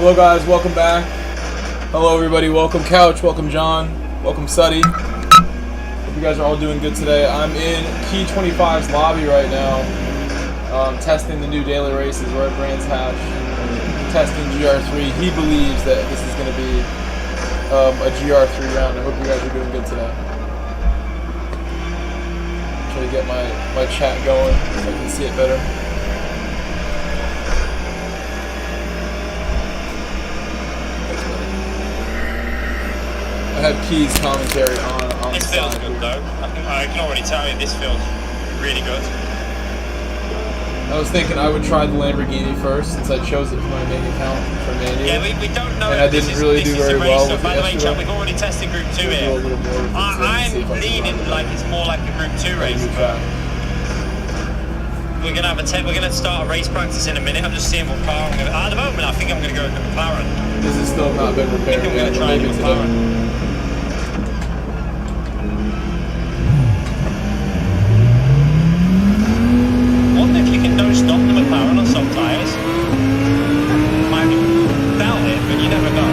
Hello guys, welcome back. Hello everybody, welcome Couch, welcome John, welcome Suddy. Hope you guys are all doing good today. I'm in Key 25's lobby right now, testing the new daily races. We're at Brands Hatch, testing GR3. He believes that this is going to be a GR3 round. I hope you guys are doing good today. Try to get my chat going so I can see it better. I have Key's commentary on this feels good though. I can already tell you this feels really good. I was thinking I would try the Lamborghini first since I chose it for my main account for Mania. Yeah, we don't know. And I didn't really do very well with it By the way, yesterday. Chuck, we've already tested Group 2 here. I'm leaning like it's more like a Group 2 race. We're gonna start a race practice in a minute. I'm just seeing what car I'm gonna. At the moment, I think I'm gonna go with the McLaren. This has still not been repaired I'm yet. gonna try the McLaren. Wonder if you can no stop the McLaren on soft tyres. Might doubt it, but you never know.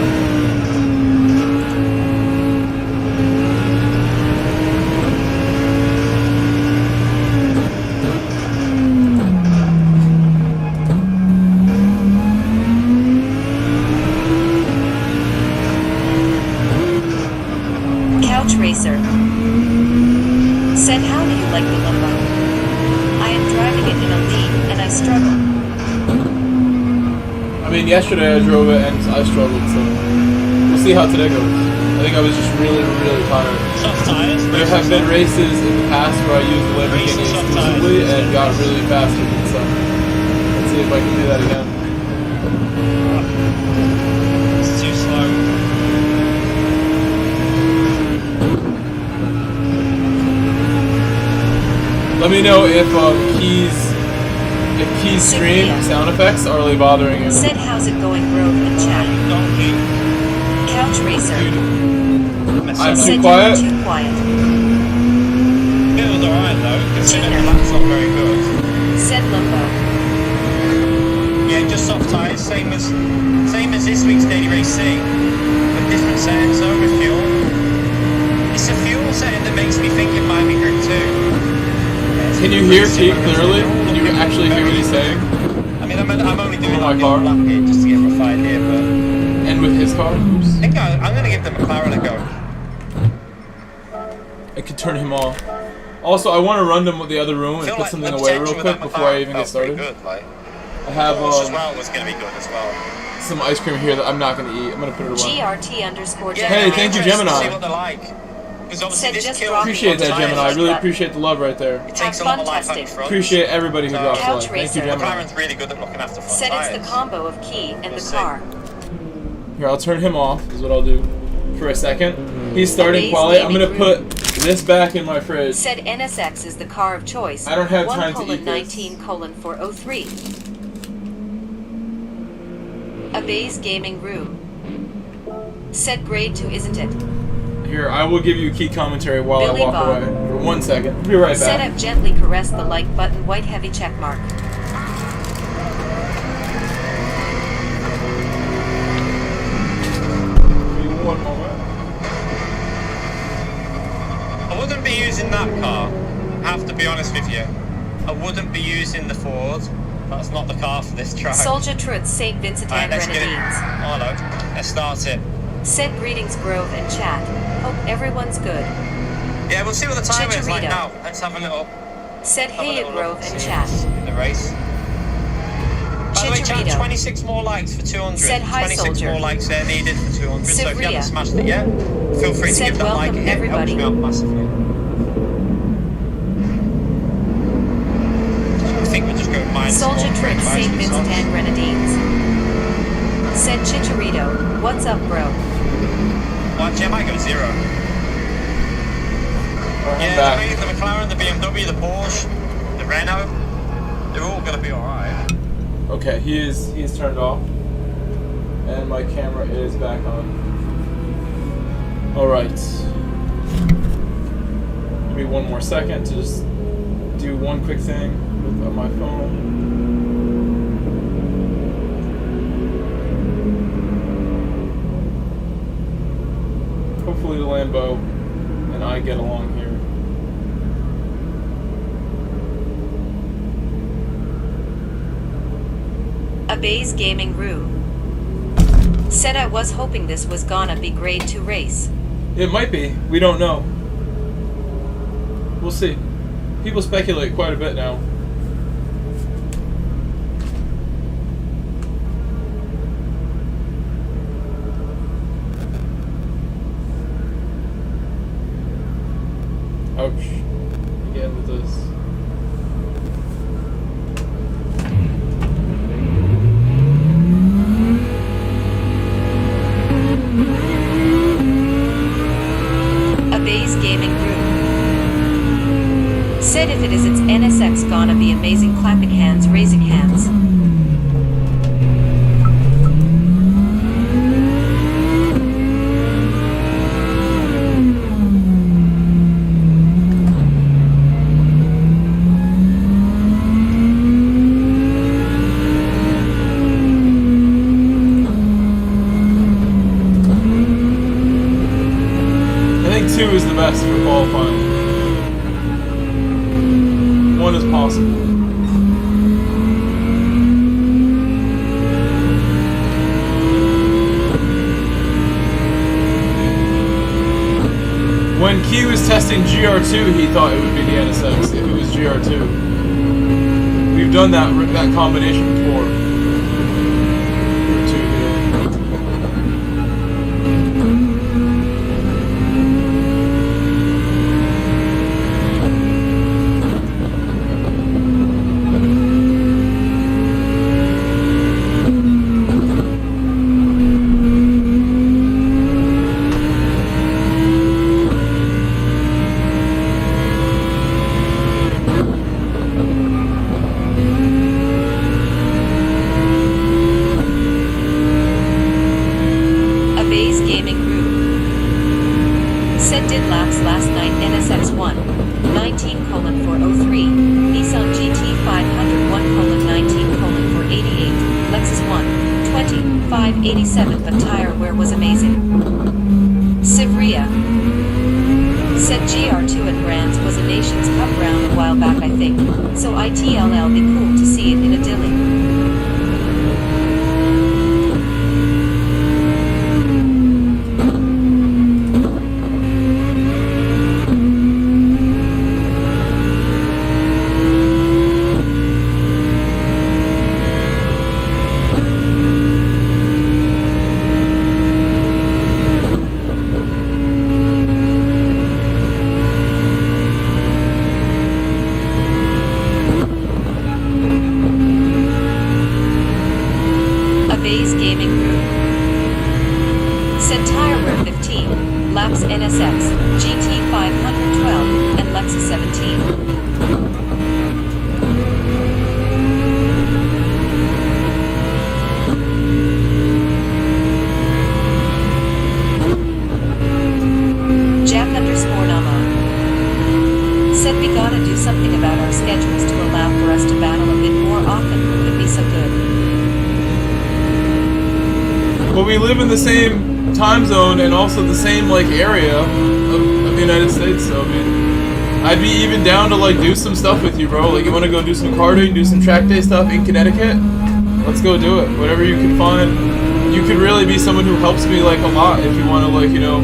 Racer said, how do you like the Lambo? I am driving it in a league and I struggle. I mean, yesterday I drove it and I struggled, so we'll see how today goes. I think I was just really tired. Soft tires. There have been races in the past where I used the Lamborghini exclusively and got really fast with it, so let's see if I can do that again. It's too slow. Let me know if Key's stream sound effects are really bothering you. Said, how's it going, Grove and chat? Couch Racer. I'm said too quiet. Too quiet. Feels alright though, considering the lap's not very good. Said Lambo. Yeah, just soft tyres, same as this week's daily race C, with different settings though with fuel. It's a fuel setting that makes me think it might be Group 2. Can you hear Keith clearly? Can you actually hear what he's saying? I mean, I'm only doing my like car lap here just to get a rough idea, but... And with his car? Oops. I think I'm going to give the McLaren a go. I could turn him off. Also, I want to run them with the other room and put something away real quick before I even get started. Good, like. I have as well was going to be good as well. some ice cream here that I'm not going to eat. I'm going to put it away. GRT_Gemini. Hey, thank you, Gemini. See what they're like. Appreciate that, Gemini. I really appreciate the love right there. It takes a lot of life out of front. Appreciate everybody who drops a like. Thank you, Gemini. McLaren's really good at looking after front Said tires. it's the combo of Key and the car. Here, I'll turn him off, is what I'll do for a second. He's starting quality. I'm going to put this back in my fridge. Said NSX is the car of choice. I don't have time to eat this. 1:19:403. A base gaming room. Said grade 2, isn't it? Here, I will give you a key commentary while Billy I walk Bob. away. For 1 second. Be right Said back. I've gently caressed the like button, white heavy check mark. One moment. I wouldn't be using that car. I have to be honest with you. I wouldn't be using the Ford. That's not the car for this track. Soldier Truth, St. Vincent and Let's get it. Grenadines. Oh, hello. Let's start it. Said greetings, Grove and chat. Hope everyone's good. Yeah, we'll see what the time is like Chicharito. now. Let's have a little. Said hey, Grove and chat. In the race. By the way, chat, Chicharito. 26 more likes for 200. Said hi, 26 soldier. more likes there needed for 200. So if you Sivria. haven't smashed it yet, feel free to Said give that like. welcome, It everybody. helps me out massively. I think we're just going minus Soldier one, Truth, minus St. two Vincent songs. and Grenadines. Said Chicharito, what's up, bro? Well, actually, I might go 0. Yeah, back. the McLaren, the BMW, the Porsche, the Renault, they're all going to be alright. Okay, he is turned off. And my camera is back on. Alright. Give me 1 more second to just do one quick thing with my phone. Lambo and I get along here. A Bays Gaming Rue said I was hoping this was gonna be grade 2 race. It might be. We don't know. We'll see. People speculate quite a bit now. Ouch. Again with this. Bays Gaming Group said if it is its NSX gonna be amazing, clapping hands, raising hands. Two is the best for qualifying. One is possible. When Q was testing GR2, he thought it would be the NSX if it was GR2. We've done that combination before. But tire wear was amazing. Sivria said GR2 at Brands was a Nations Cup round a while back, I think, so ITLL be cool to see it in a dilly. NSX, GT 512, and Lexus 17. Jack_Nama said we gotta do something about our schedules to allow for us to battle a bit more often. Would be so good. Well, we live in the same time zone and also the same like area of the United States, so I mean, I'd be even down to like do some stuff with you, bro. Like, you want to go do some karting, do some track day stuff in Connecticut? Let's go do it. Whatever you can find. You could really be someone who helps me like a lot if you want to like, you know,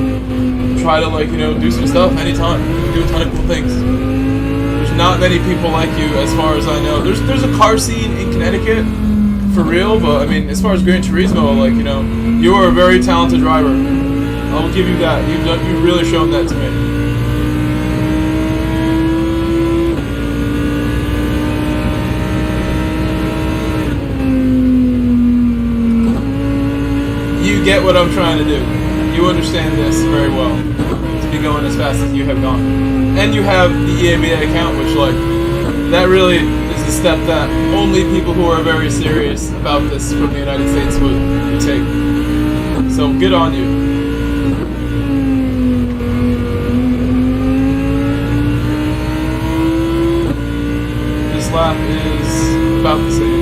try to like, you know, do some stuff anytime. You can do a ton of cool things. There's not many people like you as far as I know. There's a car scene in Connecticut for real, but I mean, as far as Gran Turismo, like, you know, you are a very talented driver. I'll give you that. You've really shown that to me. You get what I'm trying to do. You understand this very well. To be going as fast as you have gone. And you have the EABA account, which, like, that really is a step that only people who are very serious about this from the United States would take. So, good on you. This lap is about the same.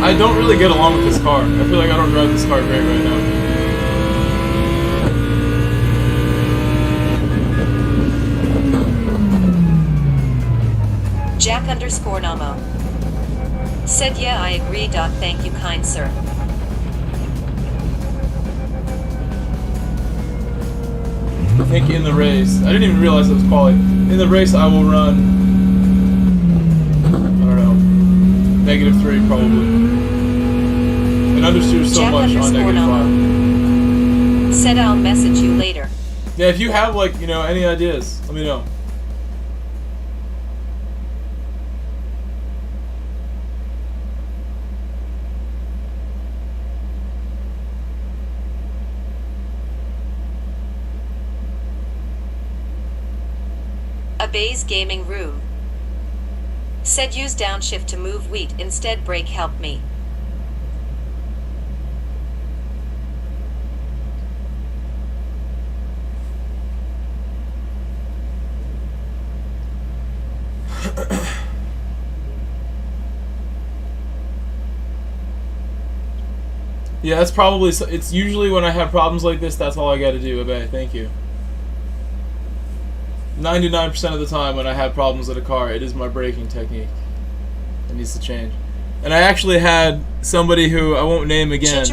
I I don't really get along with this car. I feel like I don't drive this car great right now. Jack_Namo said, yeah, I agree. Thank you, kind sir. I think in the race, I didn't even realize it was quality. In the race, I will run, I don't know, -3 probably. And understeer so much on -5. Said I'll message you later. Yeah, if you have like, you know, any ideas, let me know. Abay's gaming room said use downshift to move wheat instead. Brake help me. Yeah, that's probably, it's usually when I have problems like this, that's all I gotta do. Abay, thank you. 99% of the time when I have problems with a car, it is my braking technique. It needs to change. And I actually had somebody who I won't name again,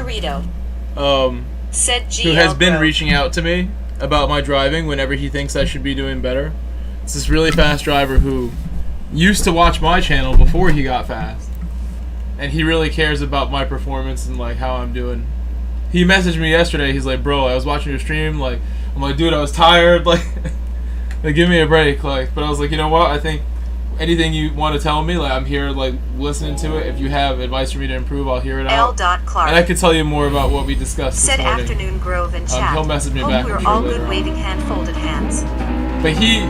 said who has been reaching out to me about my driving whenever he thinks I should be doing better. It's this really fast driver who used to watch my channel before he got fast. And he really cares about my performance and like how I'm doing. He messaged me yesterday, he's like, bro, I was watching your stream, like, I'm like, dude, I was tired, like, give me a break, like, but I was like, you know what, I think anything you want to tell me, like, I'm here, like, listening to it. If you have advice for me to improve, I'll hear it out. Clark. And I could tell you more about what we discussed said this morning. Afternoon Grove and chat. He'll message me Hope back. we're all good waving hand folded hands. But he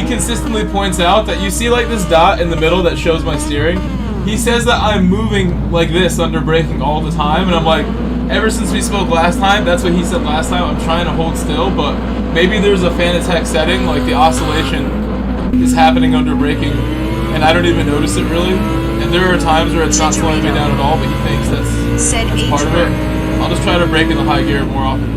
consistently points out that you see, like, this dot in the middle that shows my steering. He says that I'm moving like this under braking all the time, and I'm like, ever since we spoke last time, that's what he said last time, I'm trying to hold still, but maybe there's a Fanatec setting, like the oscillation is happening under braking, and I don't even notice it really. And there are times where it's not slowing me down at all, but he thinks that's part of it. I'll just try to brake in the high gear more often.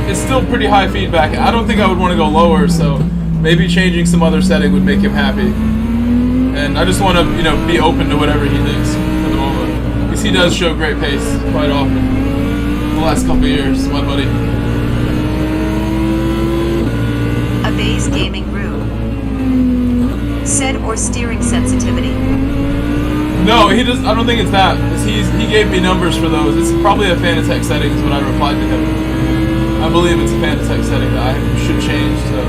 It's still pretty high feedback. I don't think I would want to go lower, so maybe changing some other setting would make him happy. And I just want to, you know, be open to whatever he thinks for the moment. Because he does show great pace quite often. The last couple of years, my buddy. Abay's gaming room said or steering sensitivity. No, he does. I don't think it's that. He gave me numbers for those. It's probably a Fanatec setting is what I replied to him. I believe it's a Fanatec setting that I should change to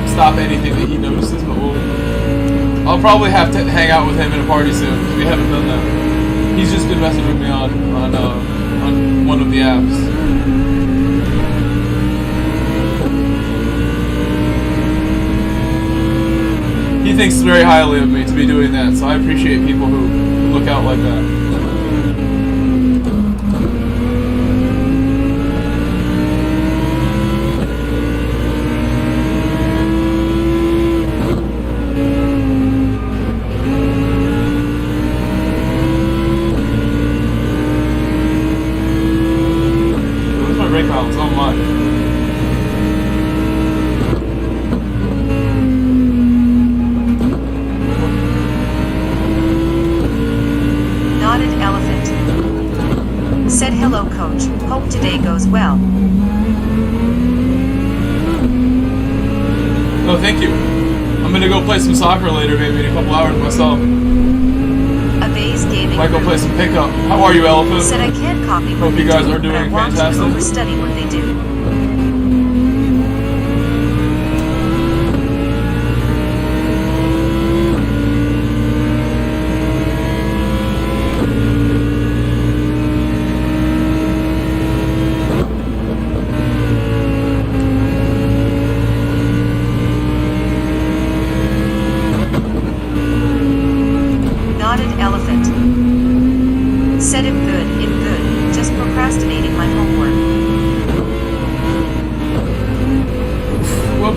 stop anything that he notices, but I'll probably have to hang out with him in a party soon, because we haven't done that. He's just been messaging me on one of the apps. He thinks very highly of me to be doing that, so I appreciate people who look out like that. Well. Oh, thank you. I'm gonna go play some soccer later, maybe in a couple hours myself. Abay's gaming. Might go play some pickup. How are you, Elephant? Said I can't copy. Hope you guys are doing fantastic. I study what they do.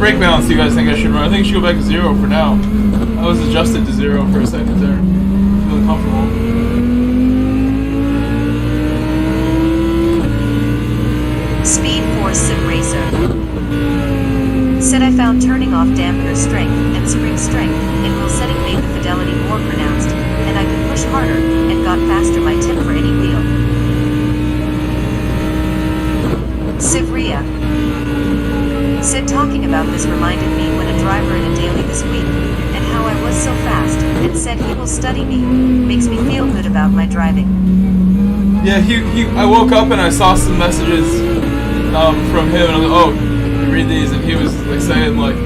brake balance do you guys think I should run? I think I should go back to 0 for now. I was adjusted to 0 for a second there. Feeling comfortable. Speed Force Sim Racer. Said I found turning off dampener strength and spring strength in wheel setting made the fidelity more pronounced, and I could push harder and got faster my tip for any wheel. Sivria. Said talking about this reminded me when a driver in a daily this week, and how I was so fast, and said he will study me. Makes me feel good about my driving. Yeah, I woke up and I saw some messages from him, and I was like, oh, you read these, and he was like saying like,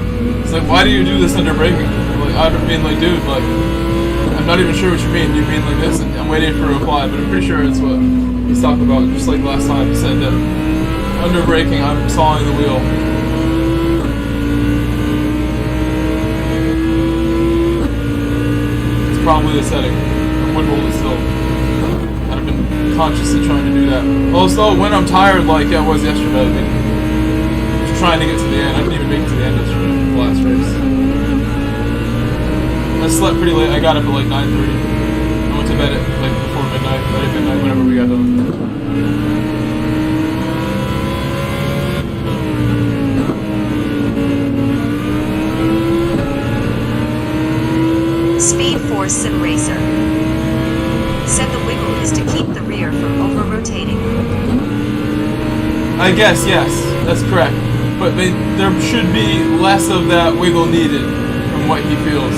it's like, why do you do this under braking? I'm like, I mean, like, dude, like, I'm not even sure what you mean. You mean like this? And I'm waiting for a reply, but I'm pretty sure it's what he's talking about. Just like last time, he said that under braking, I'm sawing the wheel. It's probably the setting. The wind roll is still. I've been consciously trying to do that. Also, when I'm tired, like I was yesterday, I mean, just trying to get to the end. I didn't even make it to the end yesterday, the last race. I slept pretty late. I got up at like 9:30. I went to bed at like before midnight, right at midnight, whenever we got done. Speed Force Sim Racer. Said the wiggle is to keep the rear from over-rotating. I guess, yes, that's correct. But there should be less of that wiggle needed from what he feels,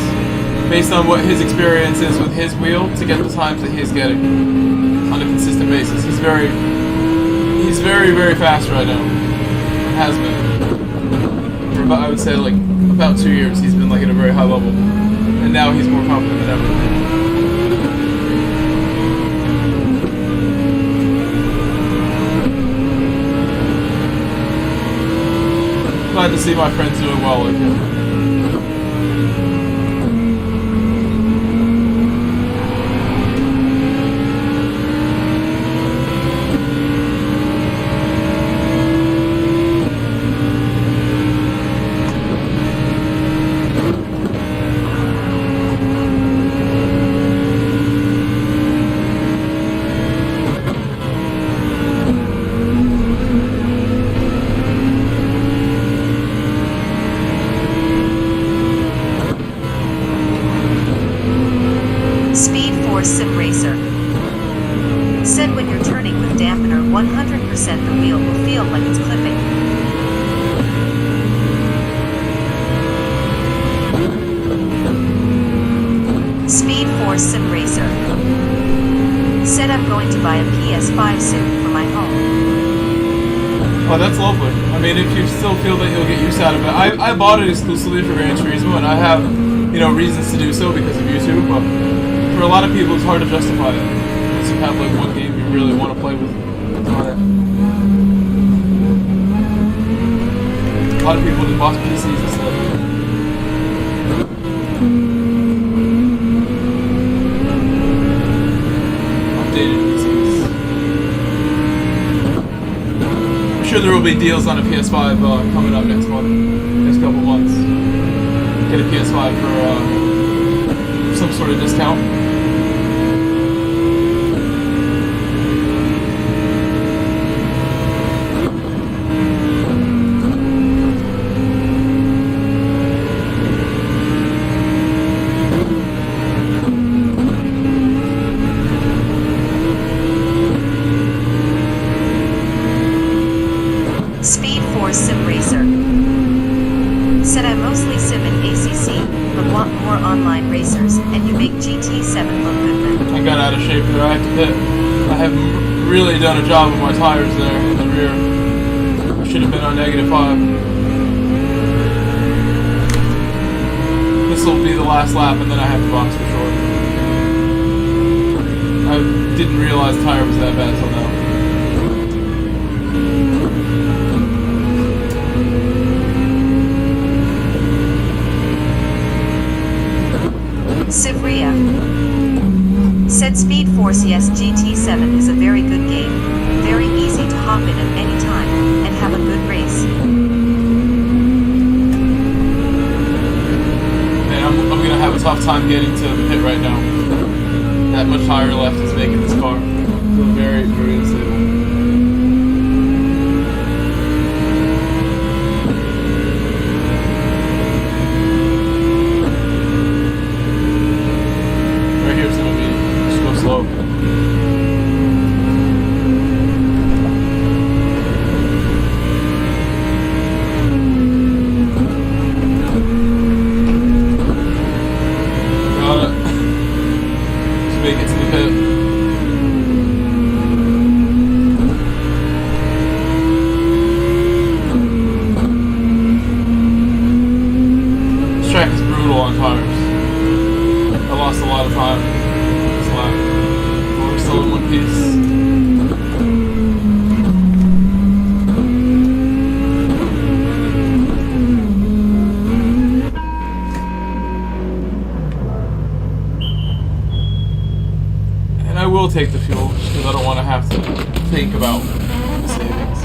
based on what his experience is with his wheel to get the times that he's getting on a consistent basis. He's very, very fast right now. Has been. For about, I would say like about 2 years, he's been like at a very high level. And now he's more confident than ever. Glad to see my friends doing well like him. Sim Racer. Said when you're turning with dampener 100% the wheel will feel like it's clipping. Speed Force Sim Racer. Said I'm going to buy a PS5 soon for my home. Oh, that's lovely. I mean, if you still feel that you'll get use out of it. I bought it exclusively for Gran Turismo, and I have, reasons to do so because of YouTube, but for a lot of people, it's hard to justify it. Unless you have like one game you really want to play with on it. A lot of people just bought PCs instead. Updated PCs. I'm sure there will be deals on a PS5 coming up next couple months. Get a PS5 for some sort of discount. Speed Force Sim Racer. Said I mostly sim in ACC, but want more online racers, and you make GT7 look good then. I got out of shape there. I haven't really done a job with my tires there in the rear. I should have been on -5. This will be the last lap, and then I have to box for short. I didn't realize the tire was that bad until now. Sivria. Said Speed Force yes GT7 is a very good game, very easy to hop in at any time, and have a good race. tough time getting to the pit right now. That much higher left is making this car feel very, very unstable. Right here's gonna be just go slow. Make it to the pit. This track is brutal on tires. I lost a lot of time this lap. We're still in one piece. I will take the fuel because I don't want to have to think about the savings.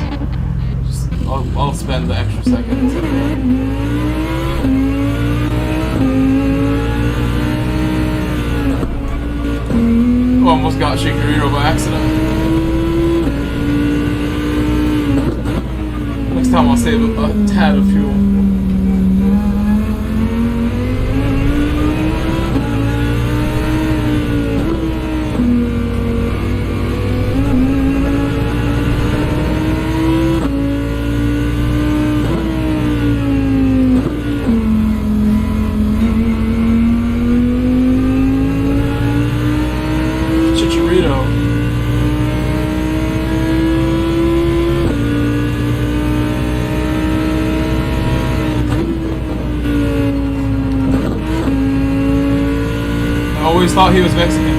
I'll spend the extra seconds. Oh, almost got Chikorito by accident. Next time I'll save a tad of fuel. I always thought he was Mexican.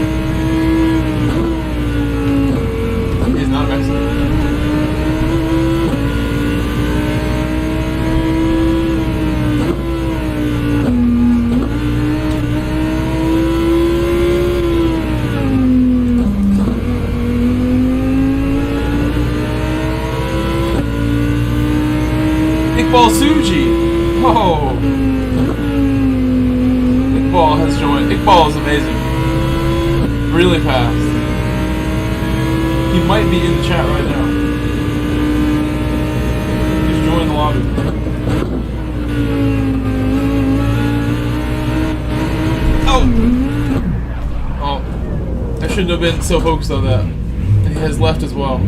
He's not Mexican. Iqbal Suji! Oh! Iqbal has joined. Iqbal is amazing. Really fast. He might be in the chat right now. He's joined the lobby. Oh! Oh. I shouldn't have been so focused on that. He has left as well.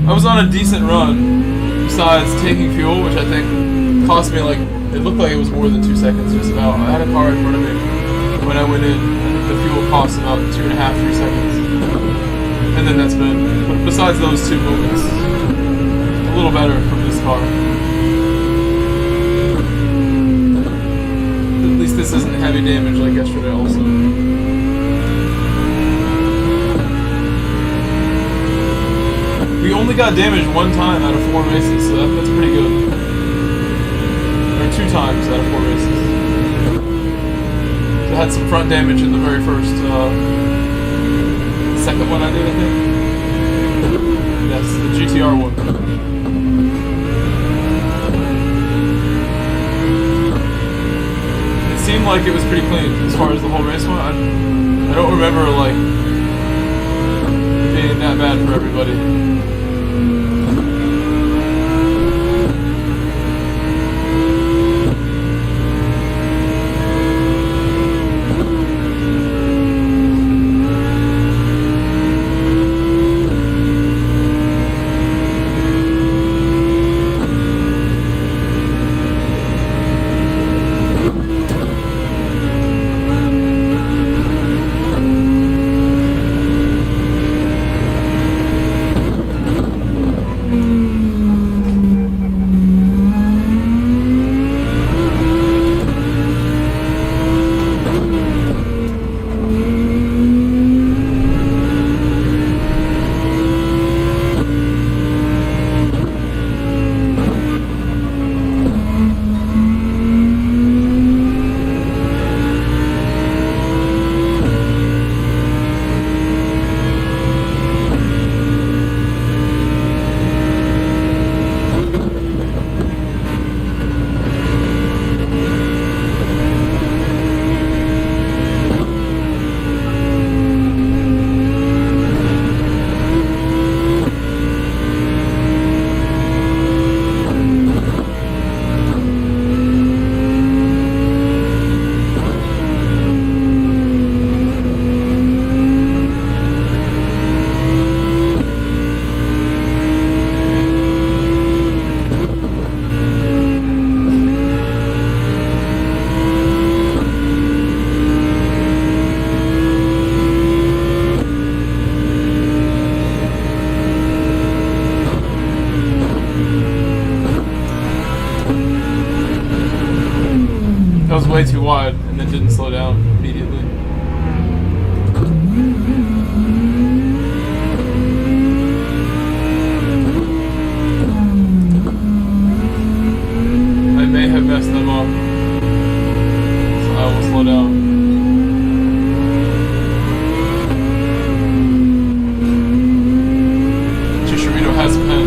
I was on a decent run, besides taking fuel, which I think cost me like, it looked like it was more than 2 seconds just about. I had a car in front of me when I went in. I think the fuel cost about 2.5, 3 seconds. And then that's been, but besides those two moments, a little better from this car. At least this isn't heavy damage like yesterday also. We only got damaged one time out of 4 races, so that's pretty good. Or 2 times out of 4 races. So I had some front damage in the very first, second one I did, I think. Yes, the GTR one. It seemed like it was pretty clean as far as the whole race went. I don't remember, like, it being that bad for everybody. was way too wide and then didn't slow down immediately. I may have messed them up, so I will slow down. Chicharito has a pen.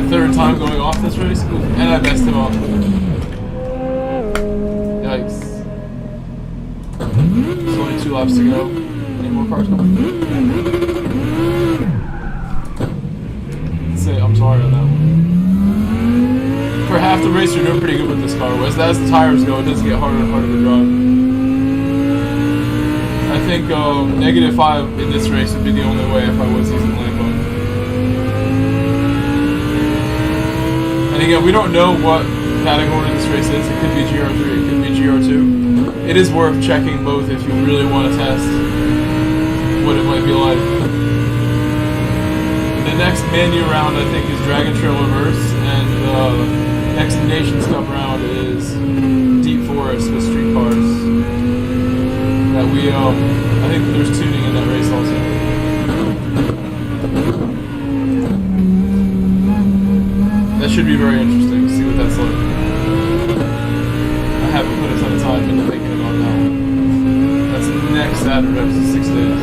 Third time going off this race, and I messed him up. Yikes. There's only 2 laps to go. Any more cars coming? Let's say I'm sorry on that one. For half the race, you're doing pretty good with this car. As the tires go, it does get harder and harder to drive. I think -5 in this race would be the only way if I was using Lambo. And again, we don't know what category this race is. It could be GR3, it could be GR2. It is worth checking both if you really want to test what it might be like. The next menu round, I think, is Dragon Trail Reverse, and next Nations Cup round is Deep Forest with street cars. That we, I think there's tuning in that race also. That should be very interesting to see what that's like. I haven't put a ton of time into thinking about that one. That's next Saturday, so 6 days.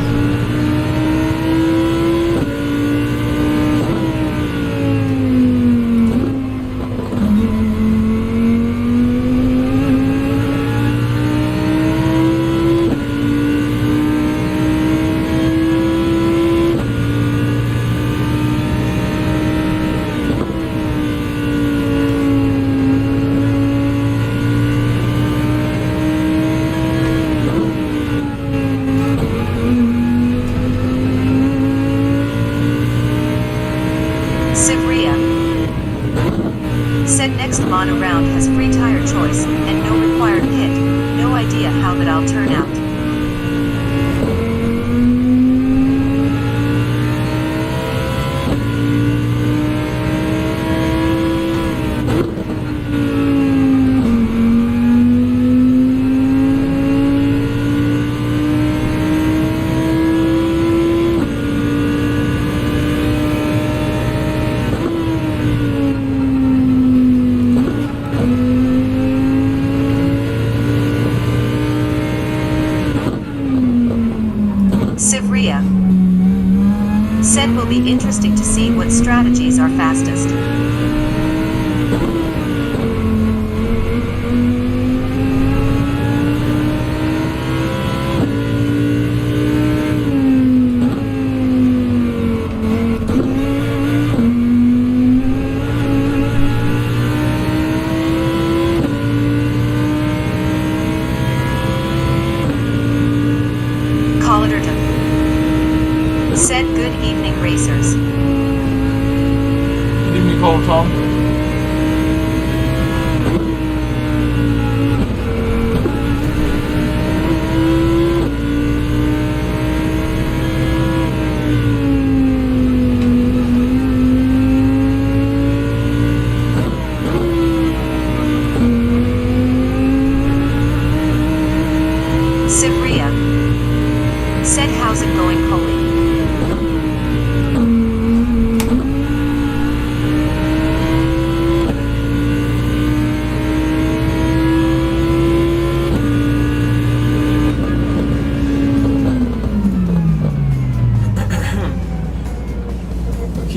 Said next MANU round has free tire choice, and no required kit. No idea how that'll turn out.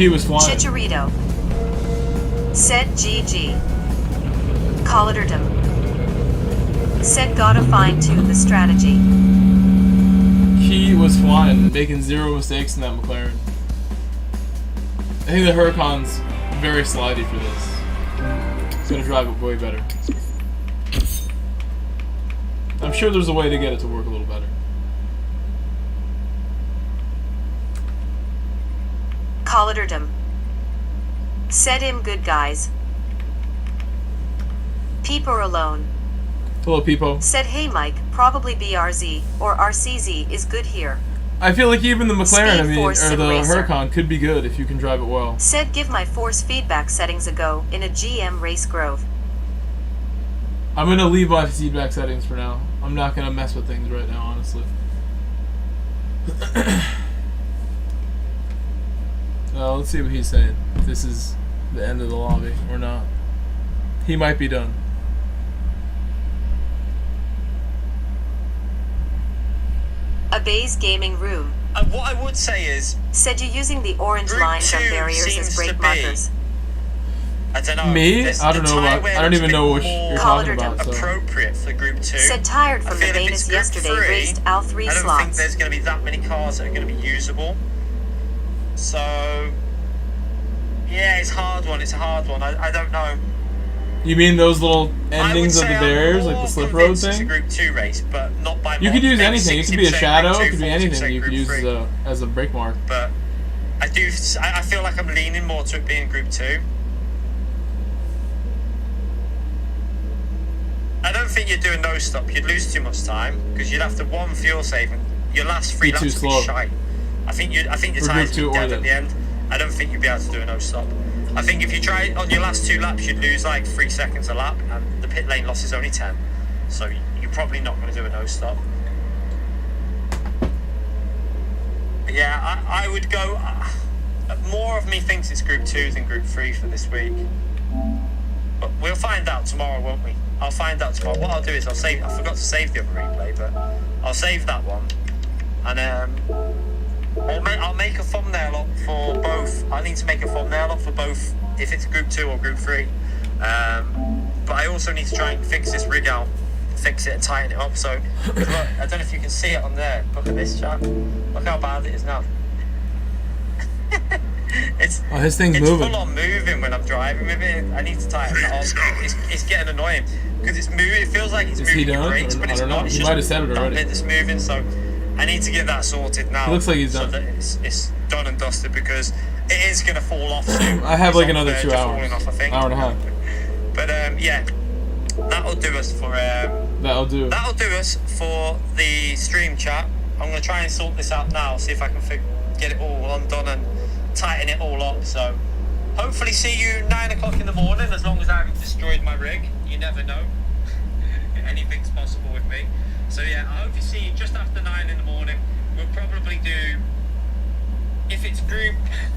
He was flying. Chicharito. Said GG. Colliderdom. Said gotta fine-tune the strategy. He was flying, making zero mistakes in that McLaren. I think the Huracan's very slidey for this. It's gonna drive it way better. I'm sure there's a way to get it to work a little better. Colliderdom. Said him good guys. Peeper alone. Hello, Peepo. Said hey Mike, probably BRZ or RCZ is good here. I feel like even the McLaren, Speed Force or Sim the Racer. Huracan could be good if you can drive it well. Said give my force feedback settings a go in a GM race grove. I'm gonna leave my feedback settings for now. I'm not gonna mess with things right now, honestly. Let's see what he's saying. If this is the end of the lobby or not. He might be done. A Bayes gaming room. What I would say is, Said you're using the orange Group lines on 2 barriers seems as to brake be- markers. I don't know. Me? this- I don't the know tyre about. wear I don't looks even a know bit what you're more talking about. So. appropriate for Group 2. Said tired I from the feel if it's Venus Group yesterday 3, raced all 3 I don't think slots. there's going to be that many cars that are going to be usable. So, yeah, it's a hard one. It's a hard one. I don't know. You mean those little I would endings of say the I'm barriers, like more the slip road convinced It's a thing? Group 2 race, but not by You much. could use Maybe anything. It could be a 60% shadow. Group It 2, could be anything 40% you could Group use 3. as a brake mark. But I feel like I'm leaning more to it being Group 2. I don't think you'd do a no stop. You'd lose too much time because you'd have to one fuel save and your last 3 Be too laps would slow. be shite. I think your For tyres Group 2 would be or dead at the end. I don't think you'd be able to do a no stop. I think if you try on your last 2 laps, you'd lose like 3 seconds a lap, and the pit lane loss is only 10. So you're probably not going to do a no stop. But yeah, I would go. More of me thinks it's Group 2 than Group 3 for this week. But we'll find out tomorrow, won't we? I'll find out tomorrow. What I'll do is I forgot to save the other replay, but I'll save that one, and I'll make a thumbnail up for both. I need to make a thumbnail up for both, if it's Group 2 or Group 3. But I also need to try and fix this rig out, fix it and tighten it up. So look, I don't know if you can see it on there. Look at this, chat. Look how bad it is now. His thing's moving. It's full on moving when I'm driving with it. I need to tighten that up. It's getting annoying because it's moving. It feels like it's Is he moving done? the brakes, Or- but I it's don't know. not. It's He just might have said it that already. bit that's moving. So I need to get that sorted now. It looks like he's so done. that it's done and dusted because it is going to fall off soon. I have It's like on the another verge 2 of hours. falling off, I think. Hour and a half. But yeah, that'll do us for That'll do. the stream chat. I'm going to try and sort this out now. See if I can get it all undone and tighten it all up. So hopefully see you 9 o'clock in the morning, as long as I haven't destroyed my rig. You never know. Anything's possible with me. So yeah, I hope to see you just after 9 in the morning. We'll probably do, if it's group,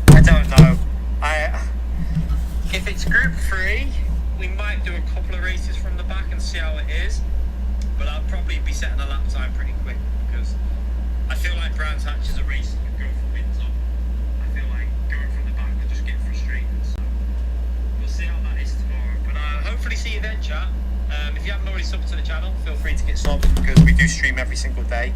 I don't know. If it's Group 3, we might do a couple of races from the back and see how it is. But I'll probably be setting a lap time pretty quick because I feel like Brands Hatch is a race you can go for wins on. I feel like going from the back and just getting frustrated. So we'll see how that is tomorrow. But hopefully see you then, chat. If you haven't already subbed to the channel, feel free to get subbed because we do stream every single day.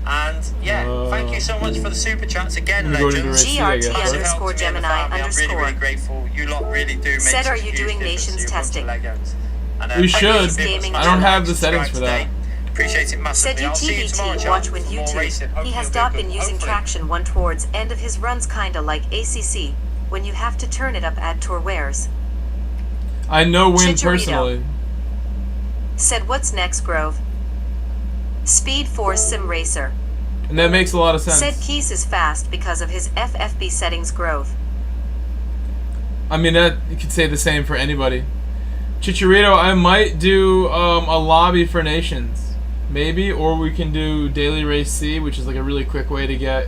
And yeah, thank you so much for the super chats again, legends. GRT Massive underscore Gemini I'm underscore. really grateful. You lot really do make Said, are such a you huge doing difference nations to you, testing? legends. And, We thank you should. for being Gaming with us. I don't have the Subscribe settings for that. today. Appreciate it massively. Said you I'll see you tomorrow, TBT chat, watch with for more racing. YouTube. Hopefully He has it'll be not good. been using Hopefully. traction 1 towards end of his runs, kinda like ACC. When you have to turn it up at tour wears. I know Win Chicharito. personally. Said what's next, Grove? Speed Force Sim Racer. And that makes a lot of sense. Said Keys is fast because of his FFB settings, Grove. I mean, that you could say the same for anybody. Chicharito, I might do a lobby for nations, maybe, or we can do Daily Race C, which is like a really quick way to get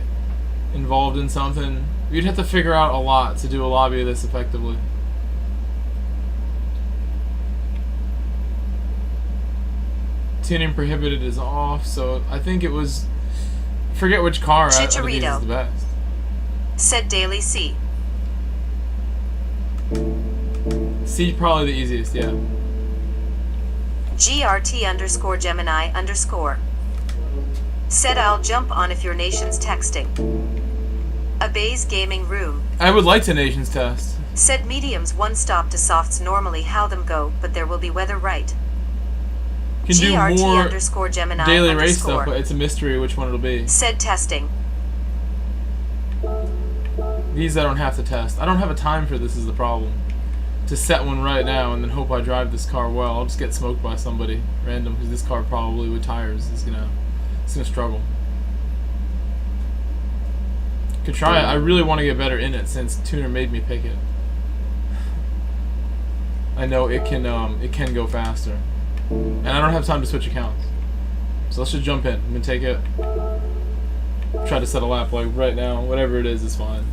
involved in something. You'd have to figure out a lot to do a lobby of this effectively. Tuning prohibited is off, so I think it was. Forget which car out of these is Chicharito. the best. Said Daily C. C probably the easiest, yeah. GRT_Gemini_. Said I'll jump on if your nation's texting. Abay's gaming room. I would like to nations test. Said mediums one stop to softs normally how them go, but there will be weather right. You can do more GRT_Gemini_. daily race stuff, but it's a mystery which one it'll be. Said testing. These I don't have to test. I don't have a time for this is the problem. To set one right now and then hope I drive this car well. I'll just get smoked by somebody random because this car probably with tires is gonna struggle. Could try it. I really want to get better in it since Tuner made me pick it. I know it can go faster, and I don't have time to switch accounts. So let's just jump in. I'm gonna take it. Try to set a lap like right now. Whatever it is fine.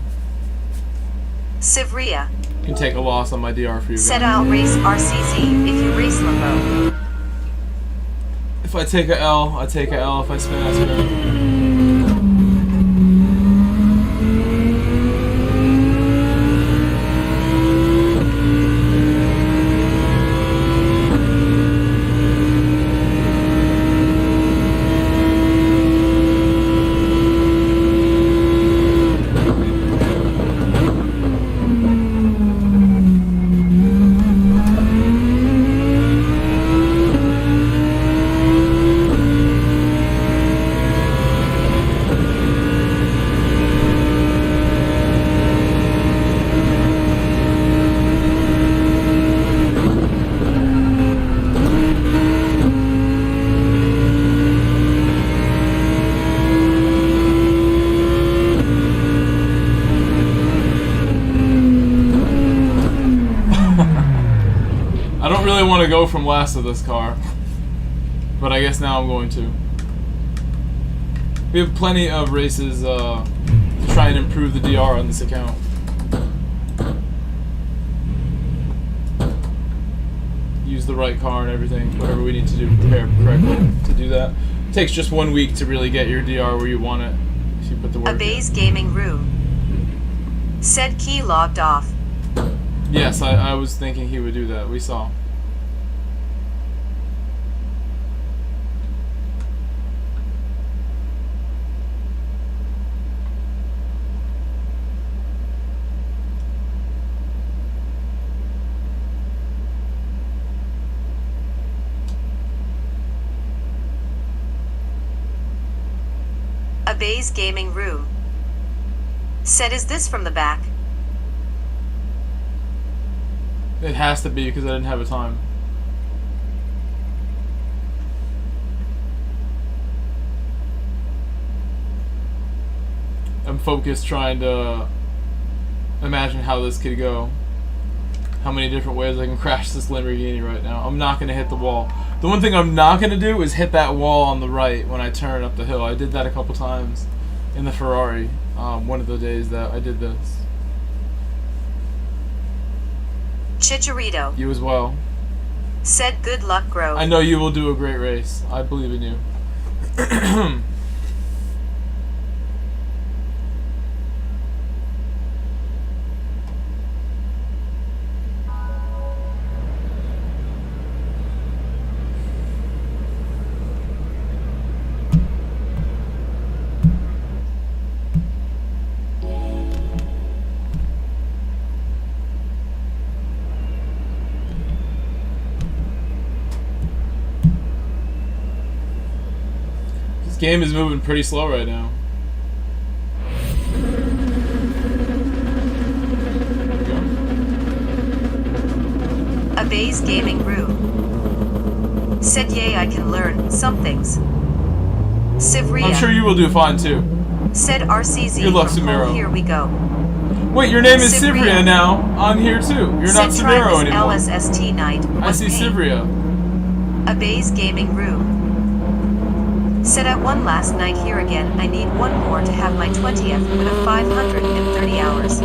Sivria. Can take a loss on my DR for you guys. Said I'll race RCZ if you race Limbo. If I take a L, I take a L. If I spin, I spin. To go from last to this car, but I guess now I'm going to. We have plenty of races to try and improve the DR on this account. Use the right car and everything, whatever we need to do to prepare correctly to do that. It takes just 1 week to really get your DR where you want it if you put the work Abay's in. gaming room. Said key logged off. Yes, I was thinking he would do that. We saw. Abay's gaming room. Said is this from the back? It has to be because I didn't have a time. I'm focused trying to imagine how this could go. How many different ways I can crash this Lamborghini right now. I'm not going to hit the wall. The one thing I'm not going to do is hit that wall on the right when I turn up the hill. I did that a couple times in the Ferrari one of the days that I did this. Chicharito. You as well. Said good luck, Grove. I know you will do a great race. I believe in you. Game is moving pretty slow right now. Abay's gaming room. Said yay I can learn some things. Sivria. I'm sure you will do fine too. Said RCZ. Good luck, from Sumero. Here we go. Wait, your name is Sivria now on here too. You're not Sumero anymore. LSST night. I see Sivria. Abay's gaming room. Said at one last night here again. I need one more to have my 20th with a 530 hours.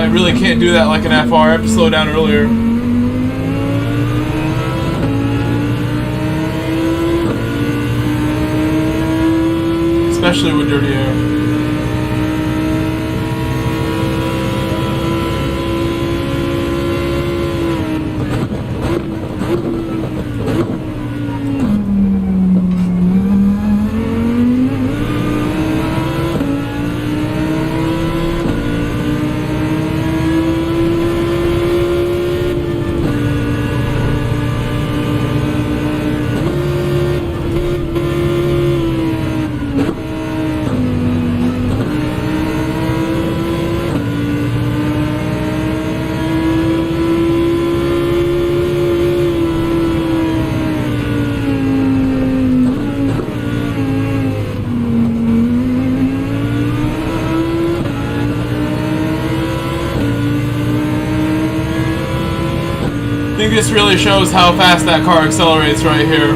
I really can't do that like an FR. I have to slow down earlier. Especially with dirty air. I think this really shows how fast that car accelerates right here.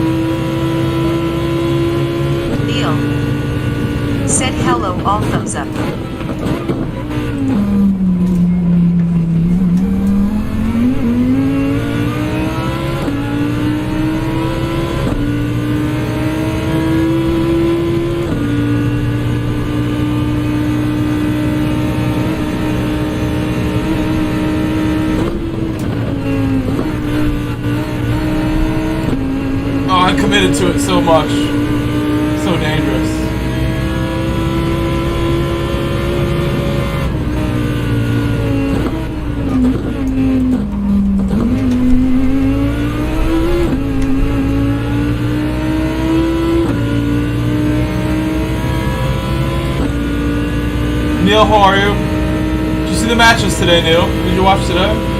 Neil said hello, all thumbs up. I'm committed to it so much. So dangerous. Neil, how are you? Did you see the matches today, Neil? Did you watch today?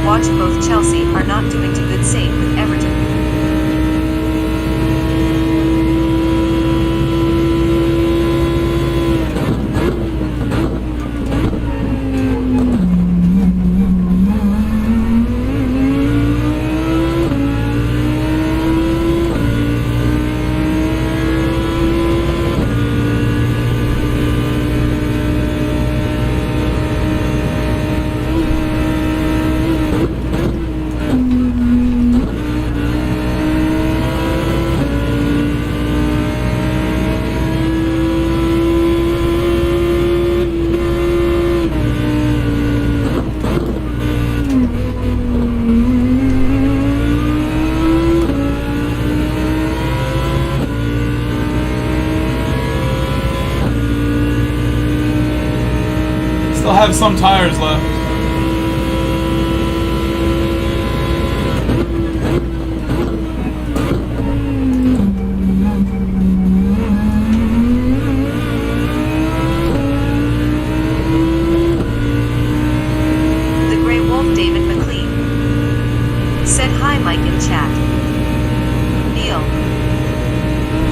Watch both. Chelsea are not doing too good, same with Everton. Still have some tires left. The Grey Wolf David McLean said hi Mike in chat. Neil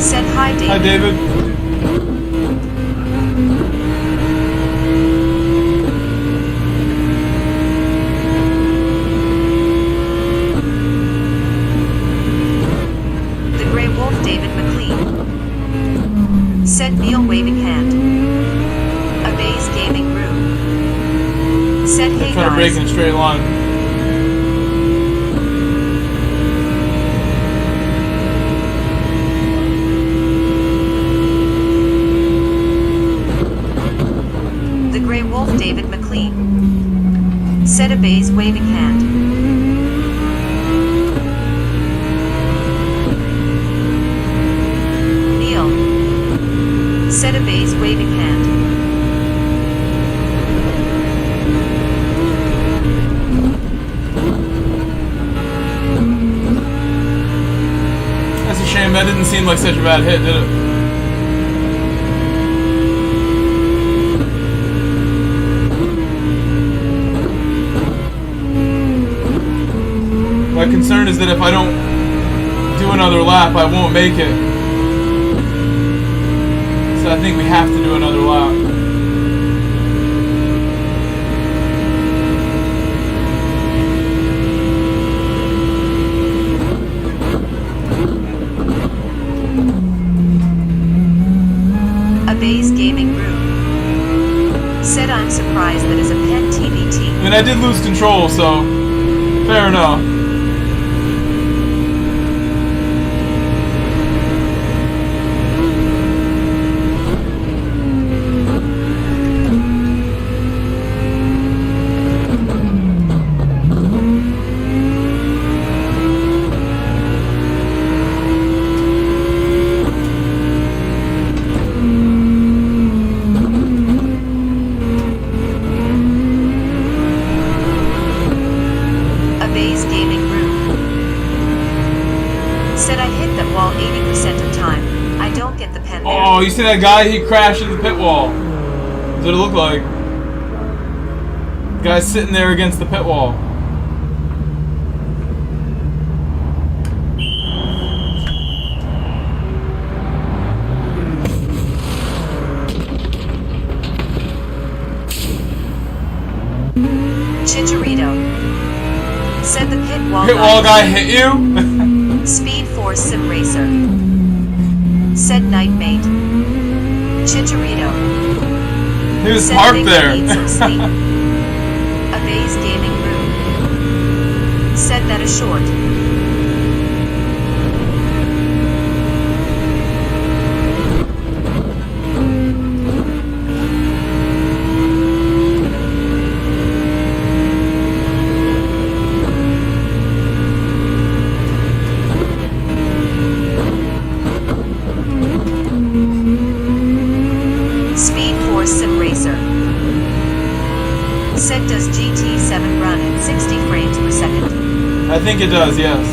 said hi David. Hi David. David McLean said Neil waving hand. A base gaming room said hey Trying to break in a straight line. The Grey Wolf David McLean said a base waving hand. Said a base waving hand. seem like such a bad hit, did it? My concern is that if I don't do another lap, I won't make it. So I think we have to do another lap. Abay's Gaming Room said, I'm surprised that is a pen TBT. I mean, I did lose control, so fair enough. Oh, you see that guy? He crashed into the pit wall. That's what it looked like. The guy's sitting there against the pit wall. Chicharito said the pit wall guy hit you? Speed Force Sim Racer said Nightmate. Chicharito. He was parked there. Abay's Gaming Room said that is short. Said does GT7 run at 60 frames per second? I think it does, yes.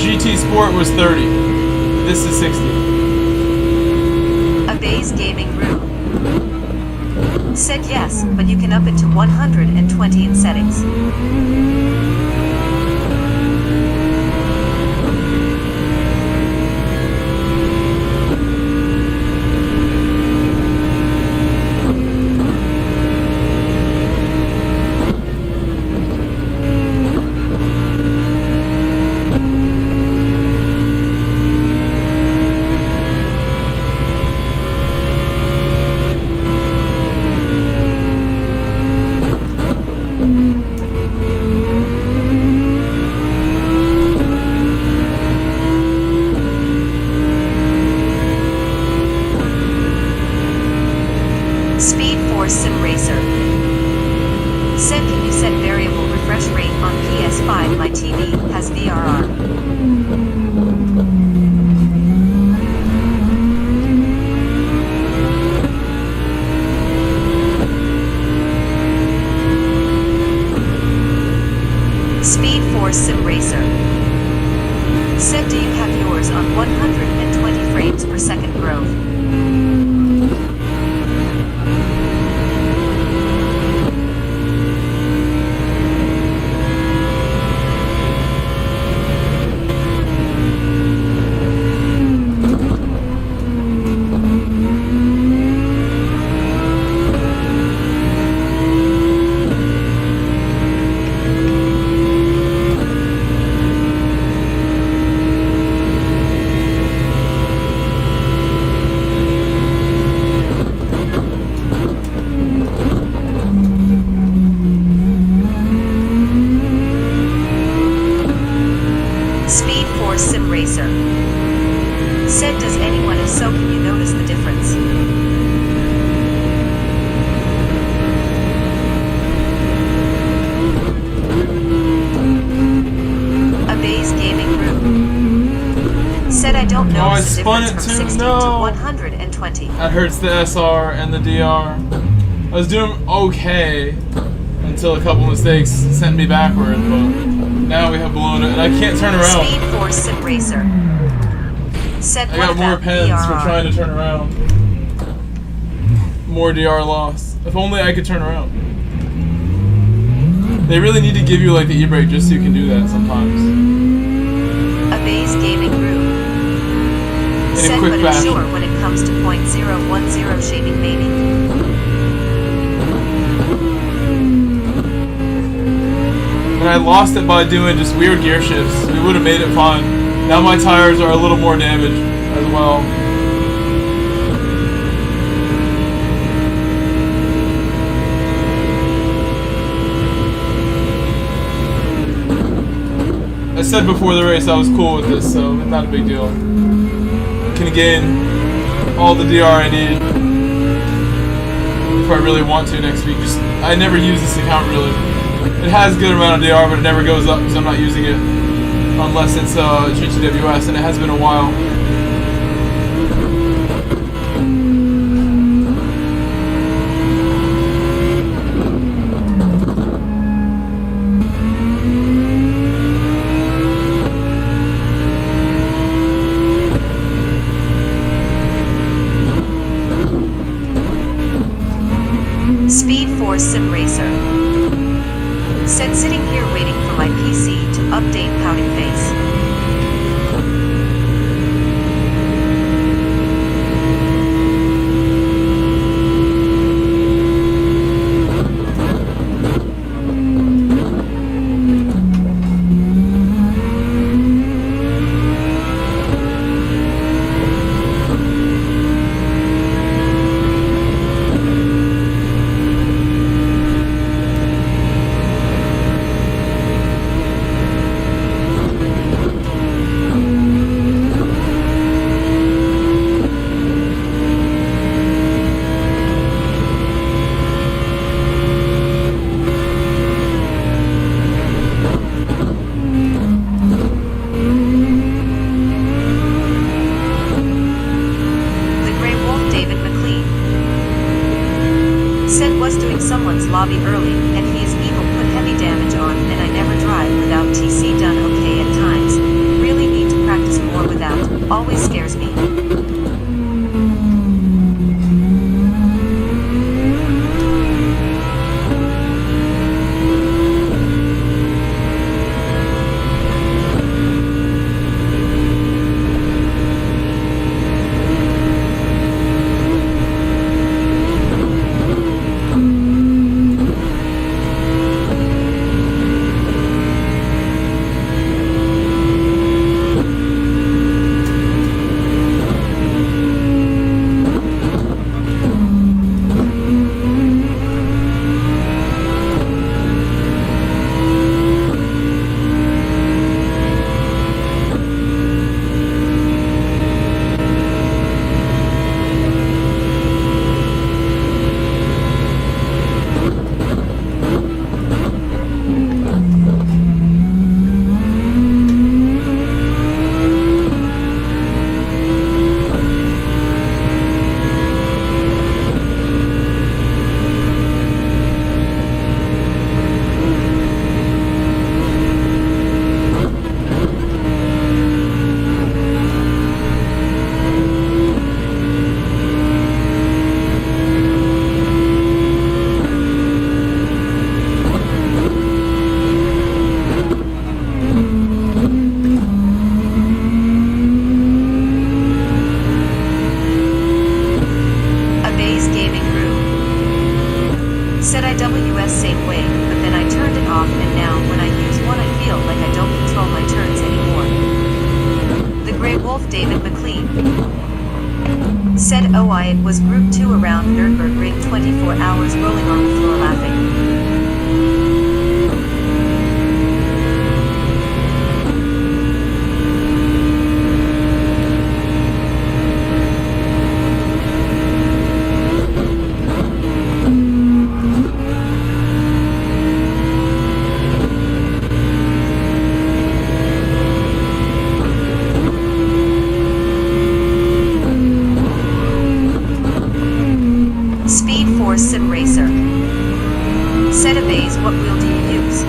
GT Sport was 30. This is 60. Abay's Gaming Room said yes, but you can up it to 120 in settings. Sim Racer said, can you set variable refresh rate on PS5? My TV has VRR. Speed Force Sim Racer said, do you have yours on 120 frames per second growth? Sim Racer said, does anyone, if so, can you notice the difference? Abay's Gaming Room said, I don't notice the difference from 60 to 120. That hurts the SR and the DR. I was doing okay until a couple mistakes sent me backward, but now we have blown it and I can't turn around. Speed Force Sim Racer Said I what got more about pens for DRR? trying to turn around. More DR loss. If only I could turn around. They really need to give you like the e-brake just so you can do that sometimes. A base gaming group. In a Said quick but fashion. sure when it comes to .010 shaping maybe. And I lost it by doing just weird gear shifts. We would have made it fine. Now my tires are a little more damaged as well. I said before the race I was cool with this, so not a big deal. Can gain all the DR I need if I really want to next week. Just I never use this account really. It has a good amount of DR, but it never goes up because I'm not using it unless it's GTWS, and it has been a while. Speed Force Sim Racer. Said sitting here waiting for my PC to update pouting face. Someone's lobby early, and he is evil, put heavy damage on, and I never drive without TC done okay at times. Really need to practice more without, always scares me. GTWS same way, but then I turned it off, and now when I use one I feel like I don't control my turns anymore. The Grey Wolf David McLean said, "Oh, it was Group 2 around Nürburgring, 24 hours rolling on the floor laughing." Sim Racer said, "Amaze, what wheel do you use?"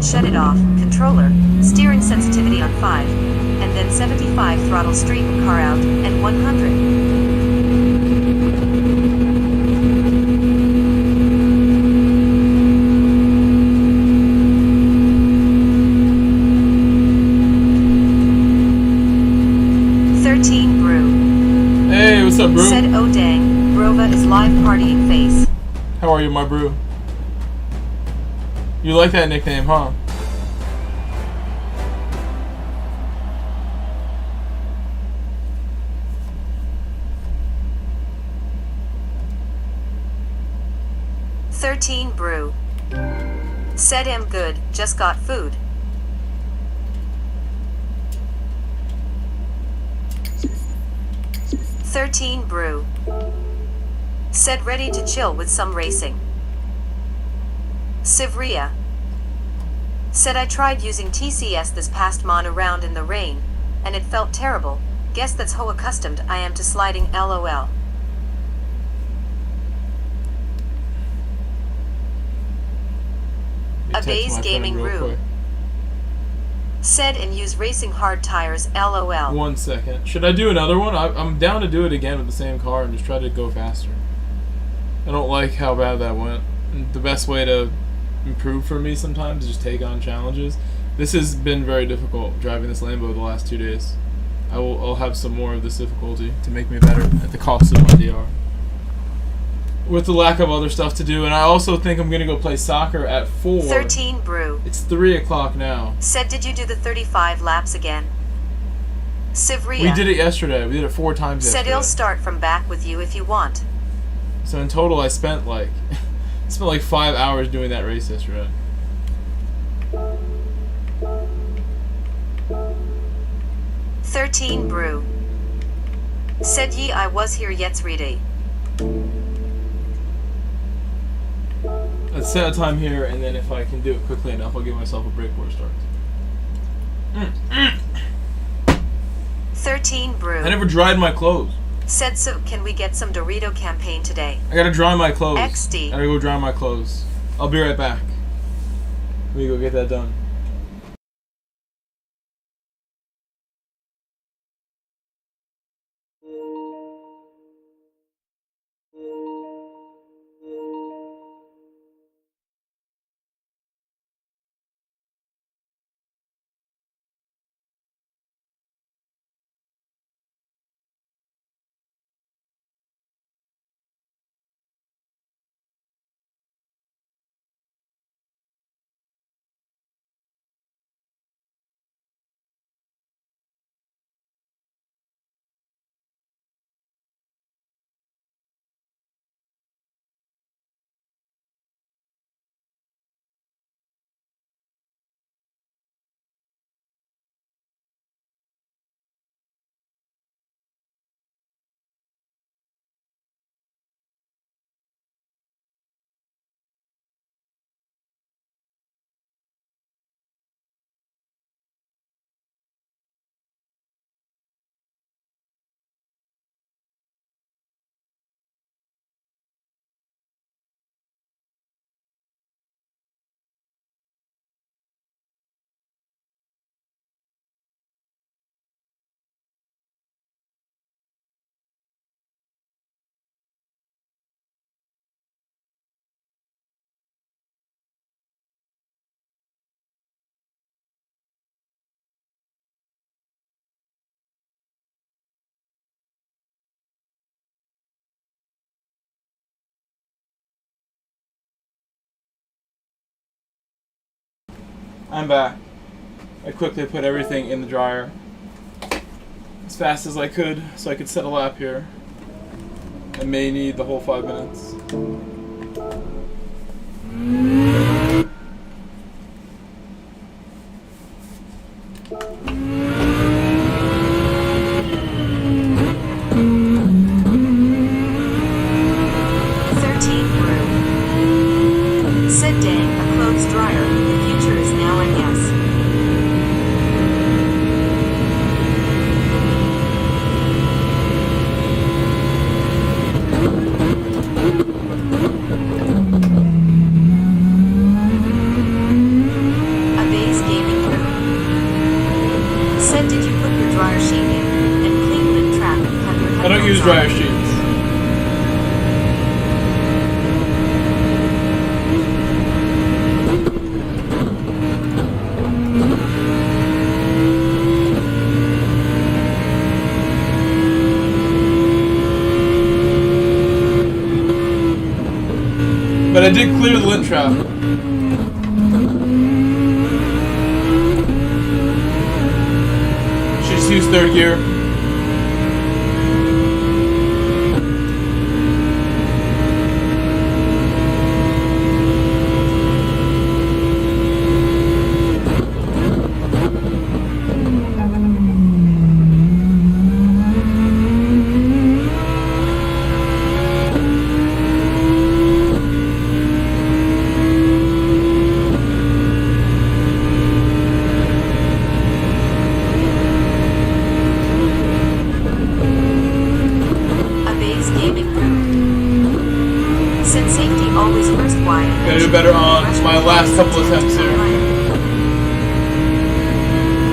and shut it off. Controller, steering sensitivity on 5. And then 75 throttle straight, car out, and 100. Hey, what's up, bro? Said, oh dang, Brova is live partying face. How are you, my brew? You like that nickname, huh? Brew. Said am good, just got food. Brew. Said ready to chill with some racing. Sivria. Said I tried using TCS this past MANU round in the rain, and it felt terrible. Guess that's how accustomed I am to sliding, lol. Abay's Gaming Room. Said and use racing hard tires, lol. 1 second. Should I do another one? I'm down to do it again with the same car and just try to go faster. I don't like how bad that went. The best way to improve for me sometimes is just take on challenges. This has been very difficult driving this Lambo the last 2 days. I'll have some more of this difficulty to make me better at the cost of my DR. With the lack of other stuff to do, and I also think I'm gonna go play soccer at 4. Brew. It's 3 o'clock now. Said, did you do the 35 laps again? Sivria. We did it yesterday. We did it 4 times yesterday. Said he'll start from back with you if you want. So in total, I spent like 5 hours doing that race yesterday. Brew. Said ye I was here yet's ready. Let's set a time here, and then if I can do it quickly enough, I'll give myself a break before it starts. Brew. I never dried my clothes. Said, so can we get some Dorito campaign today? I gotta dry my clothes. XD. I gotta go dry my clothes. I'll be right back. Let me go get that done. I'm back. I quickly put everything in the dryer as fast as I could so I could set a lap here. I may need the whole 5 minutes. Said dang, a clothes dryer. The future is now, I guess. Said, did you put your dryer sheet in and clean lint trap and have your I don't use headphones dryer on? sheets. But I did clear the lint trap. Should just use third gear. Gotta do better on my last couple attempts here.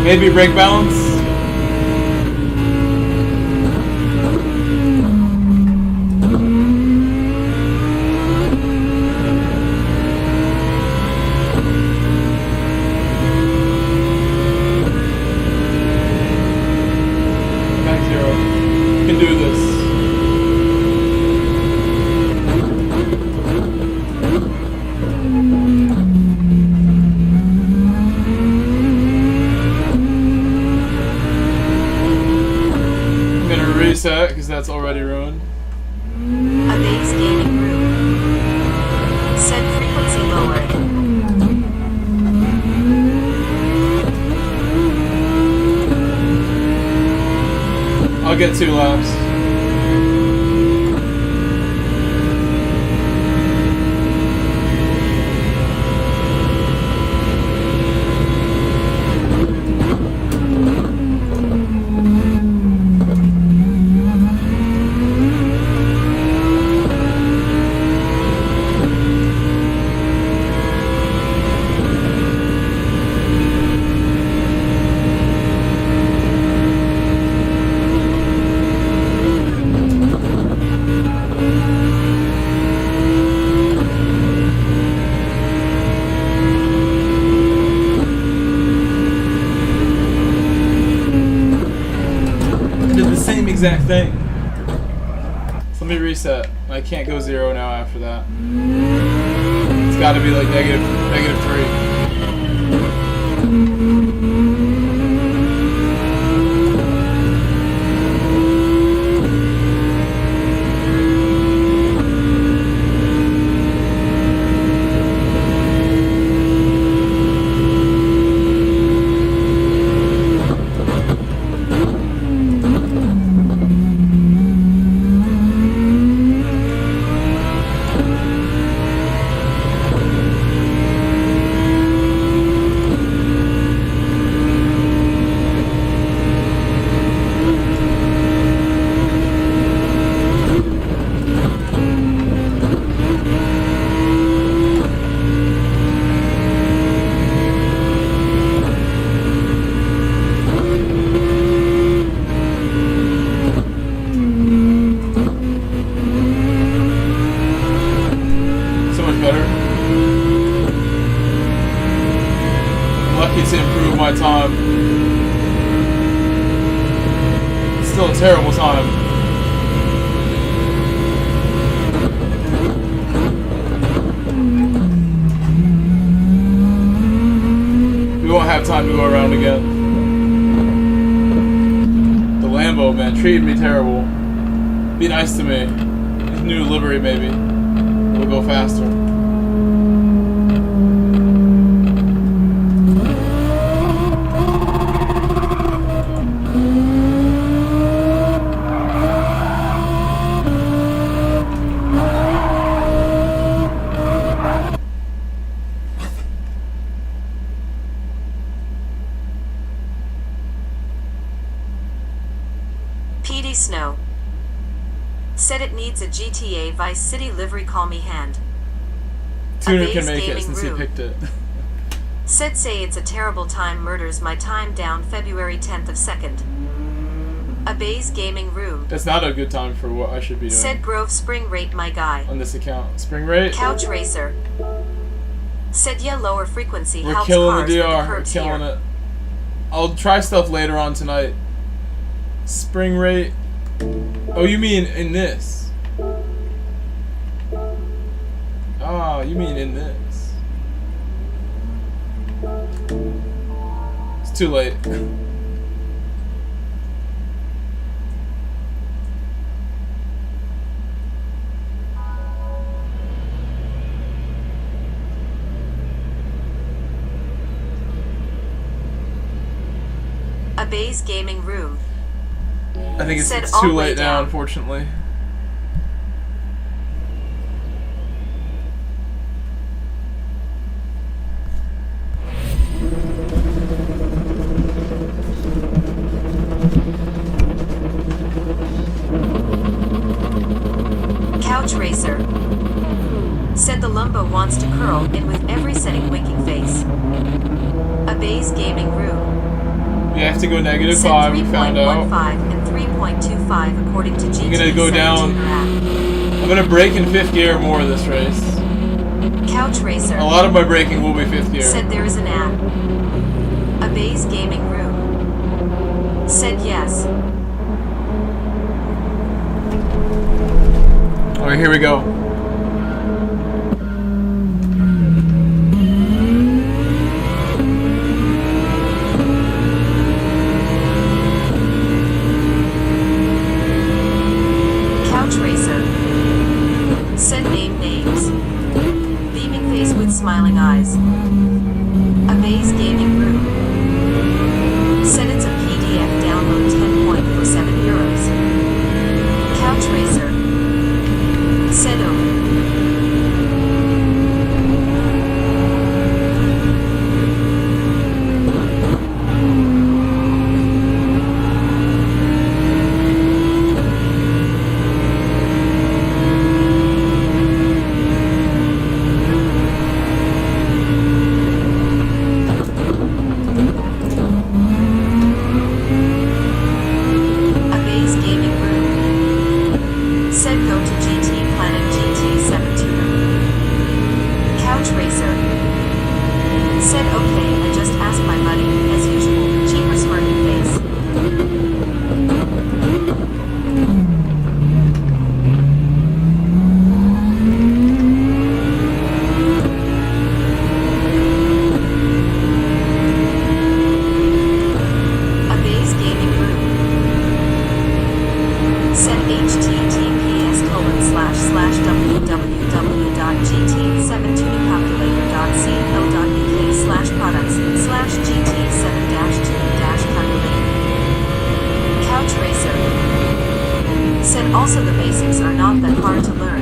Maybe brake balance. Back zero. Can do this. Reset because that's already ruined. A base gaming room. Set frequency lowered. I'll get 2 laps. Exact thing. So let me reset. I can't go 0 now after that. It's got to be like negative 3. My time. It's still a terrible time. We won't have time to go around again. The Lambo, man, treated me terrible. Be nice to me. His new livery, maybe. We'll go faster. PD Snow. Said it needs a GTA Vice City livery, call me hand. Tuner can make it since he picked it. Said say it's a terrible time, murders my time down February 10th of 2nd. Abay's gaming room. That's not a good time for what I should be doing. Said Grove spring rate my guy. On this account. Spring rate? Couch racer. Said yeah, lower frequency We're helps killing cars the with DR. We're curbs killing here. it. I'll try stuff later on tonight. Spring rate. Oh, you mean in this? Ah, you mean in this. It's too late. Abay's gaming room. I think Said it's all too way late now, down. unfortunately. Couch racer. Said the Lumbo wants to curl in with every setting winking face. Abay's gaming room. We have to go negative Said 5, we found out. 3.15 and 3.25 according to GT. I'm gonna go down. I'm gonna brake in 5th gear more this race. Couch racer. A lot of my braking will be 5th gear. Said there is an ad. Abay's gaming room. Said yes. Alright, here we go. Couch racer. Said name names. Beaming face with smiling eyes. Abay's gaming room. Said it's a PDF download 10 point for €7. Couch racer. Said open. Abay's gaming room. Said go to GT Planet GT7 tuner. Couch racer. Said okay, I just asked my buddy, as usual, cheaper smirking face. Abay's gaming room. Said https://www.gt7tuning.co.uk/products/gt7-tuning-calculator. Couch racer. Said also the basics are not that hard to learn.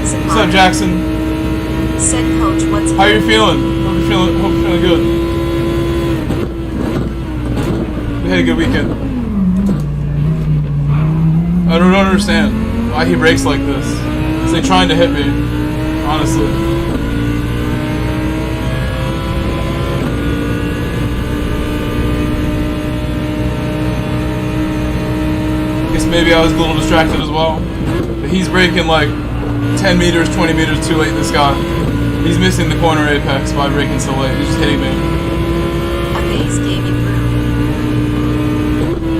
Jackson. What's up, Jackson? Said coach, what's How you feeling? Hope you're feeling good. We had a good weekend. I don't understand why he brakes like this. Is he trying to hit me? Honestly. Guess maybe I was a little distracted as well. But he's braking like 10 meters, 20 meters too late, this guy. He's missing the corner apex by braking so late. He's just hitting me. Amaze Gaming Room.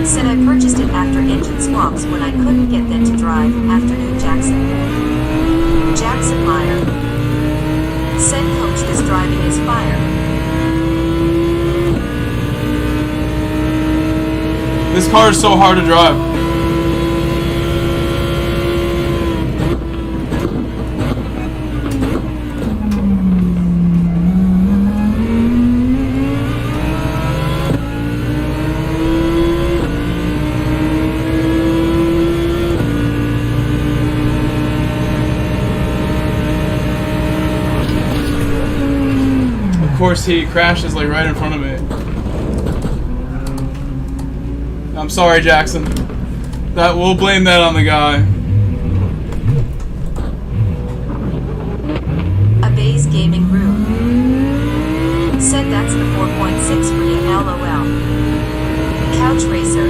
Said I purchased it after engine swaps when I couldn't get them to drive. Afternoon, Jackson. Jackson Meyer. Said coach, this driving is fire. This car is so hard to drive. Of course, he crashes like right in front of me. I'm sorry, Jackson. We'll blame that on the guy. Amaze Gaming Room. Said that's the 4.6 for you, LOL. Couch Racer.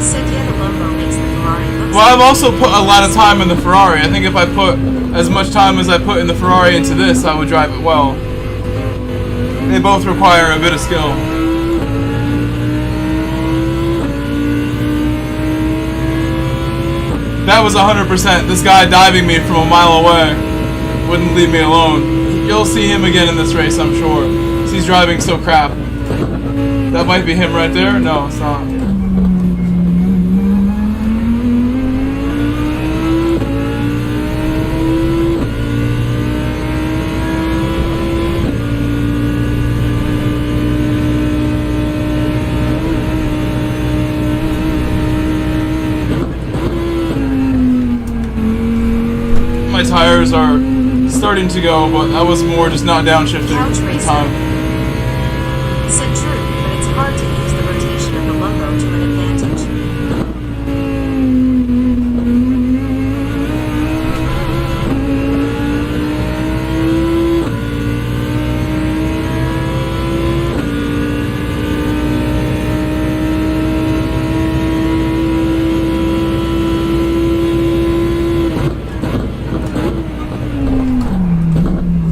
Said yeah, the logo makes the Ferrari look. Well, I've also put a lot of time in the Ferrari. I think if I put as much time as I put in the Ferrari into this, I would drive it well. They both require a bit of skill. That was 100%. This guy diving me from a mile away wouldn't leave me alone. You'll see him again in this race, I'm sure. He's driving so crap. That might be him right there. No, it's not. My tires are starting to go, but that was more just not downshifting Couch Racer. time. Said true, but it's hard to use the rotation of the logo to an advantage.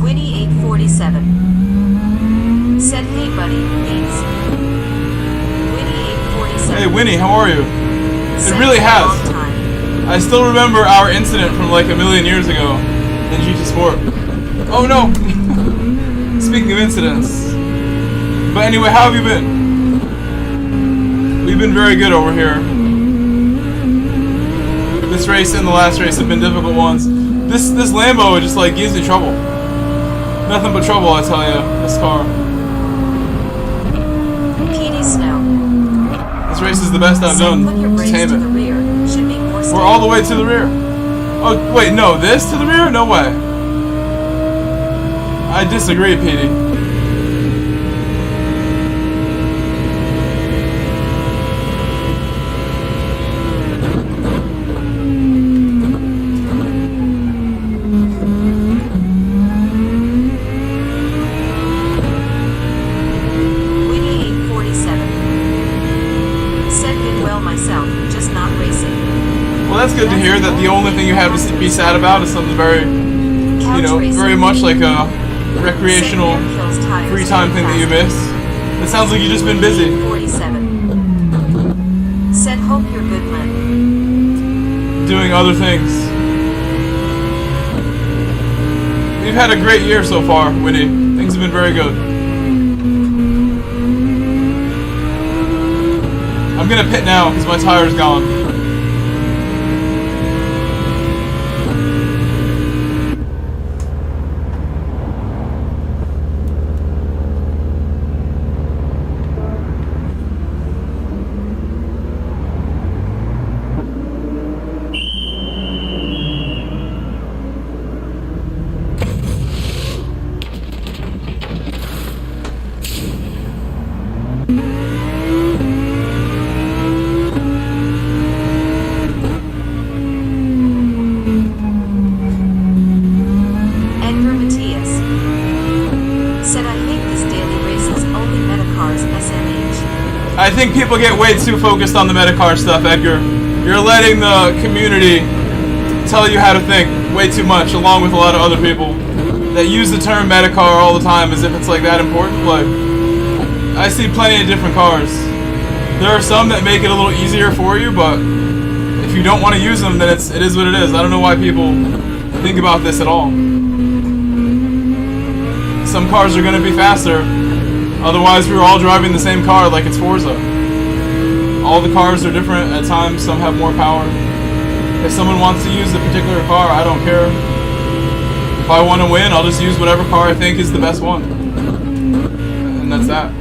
Winnie 847. Said hey buddy, please. Winnie 847. Hey, Winnie, how are you? Said It really for a has. long time. I still remember our incident from like a million years ago in GT Sport. Oh no! Speaking of incidents. But anyway, how have you been? We've been very good over here. This race and the last race have been difficult ones. This Lambo just like gives you trouble. Nothing but trouble, I tell you. This car. PD Snow. This race is the best I've Said done put your to brakes tame to the it. rear. Should be more We're all the way to the rear. Oh wait, no, this to the rear? No way. I disagree, Petey. Winnie 847. Said did well myself, just not racing. Well, that's good to hear that the only thing you have to be sad about is something very, you know, very much like a recreational, free time thing that you miss. It sounds like you've just been busy. 47. Said hope you're good, Len. Doing other things. We've had a great year so far, Winnie. Things have been very good. I'm gonna pit now because my tire's gone. think people get way too focused on the Metacar stuff, Edgar. You're letting the community tell you how to think way too much, along with a lot of other people that use the term Metacar all the time as if it's like that important. Like, I see plenty of different cars. There are some that make it a little easier for you, but if you don't want to use them, then it is what it is. I don't know why people think about this at all. Some cars are going to be faster. Otherwise, we were all driving the same car like it's Forza. All the cars are different. At times, some have more power. If someone wants to use a particular car, I don't care. If I want to win, I'll just use whatever car I think is the best one. And that's that.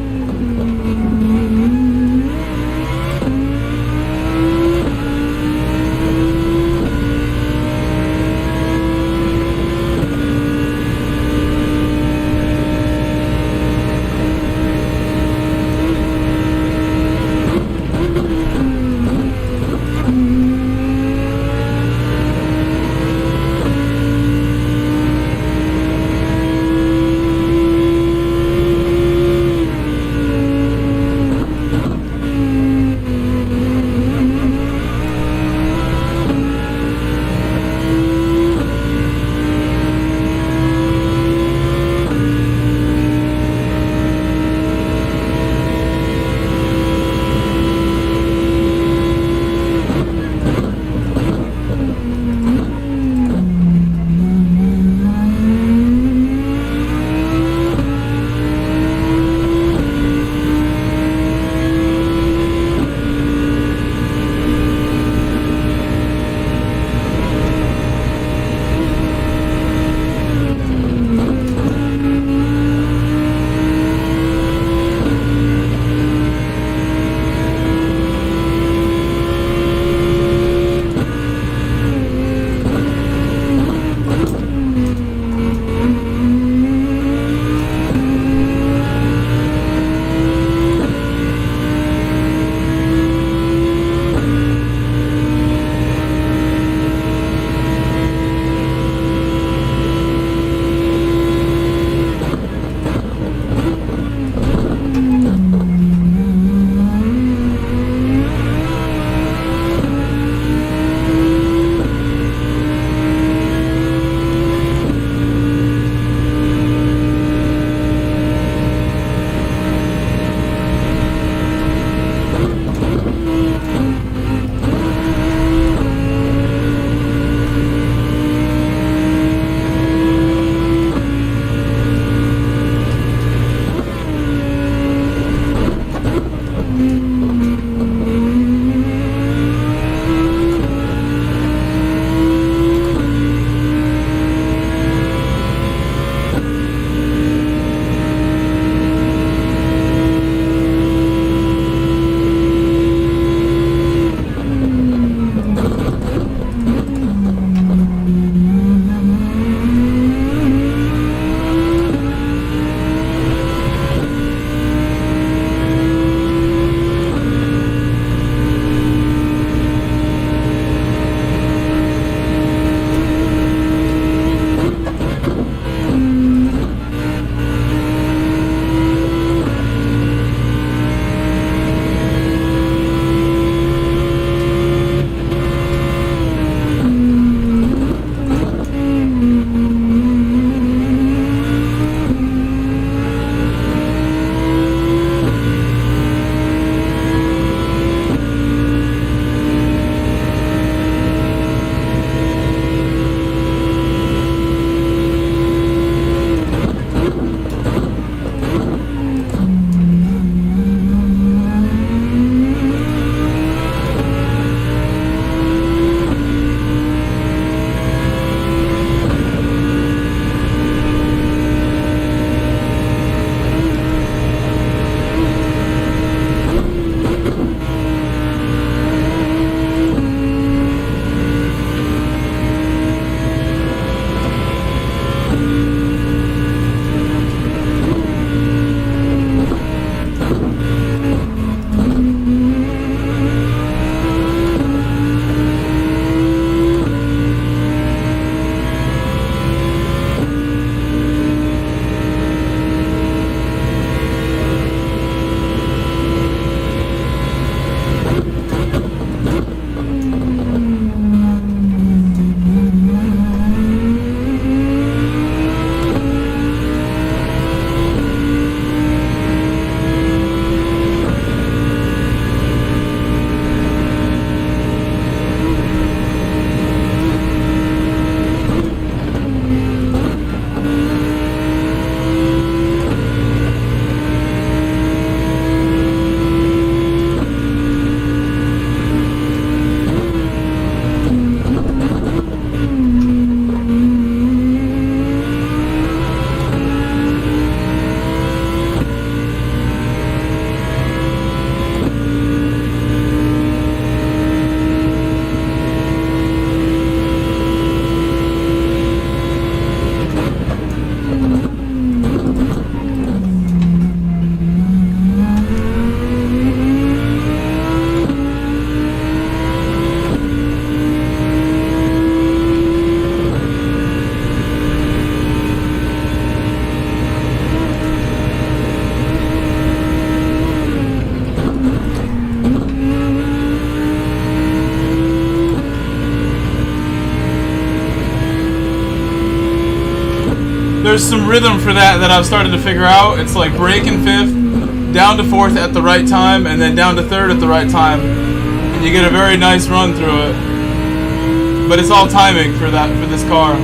there's some rhythm for that I've started to figure out. It's like brake in 5th, down to 4th at the right time, and then down to 3rd at the right time, and you get a very nice run through it. But it's all timing for this car.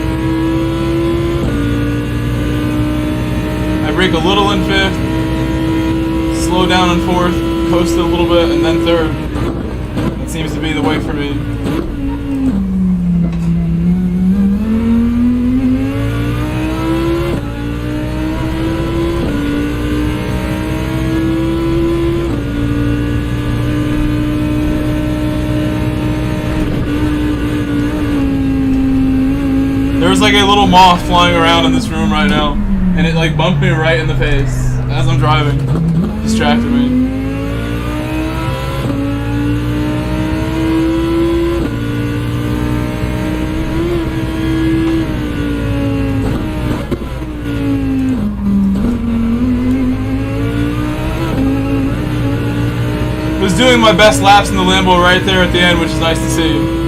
I brake a little in 5th, slow down in 4th, coasted a little bit, and then 3rd. That seems to be the way for me. There's like a little moth flying around in this room right now, and it like bumped me right in the face as I'm driving. Distracted me. Was doing my best laps in the Lambo right there at the end, which is nice to see.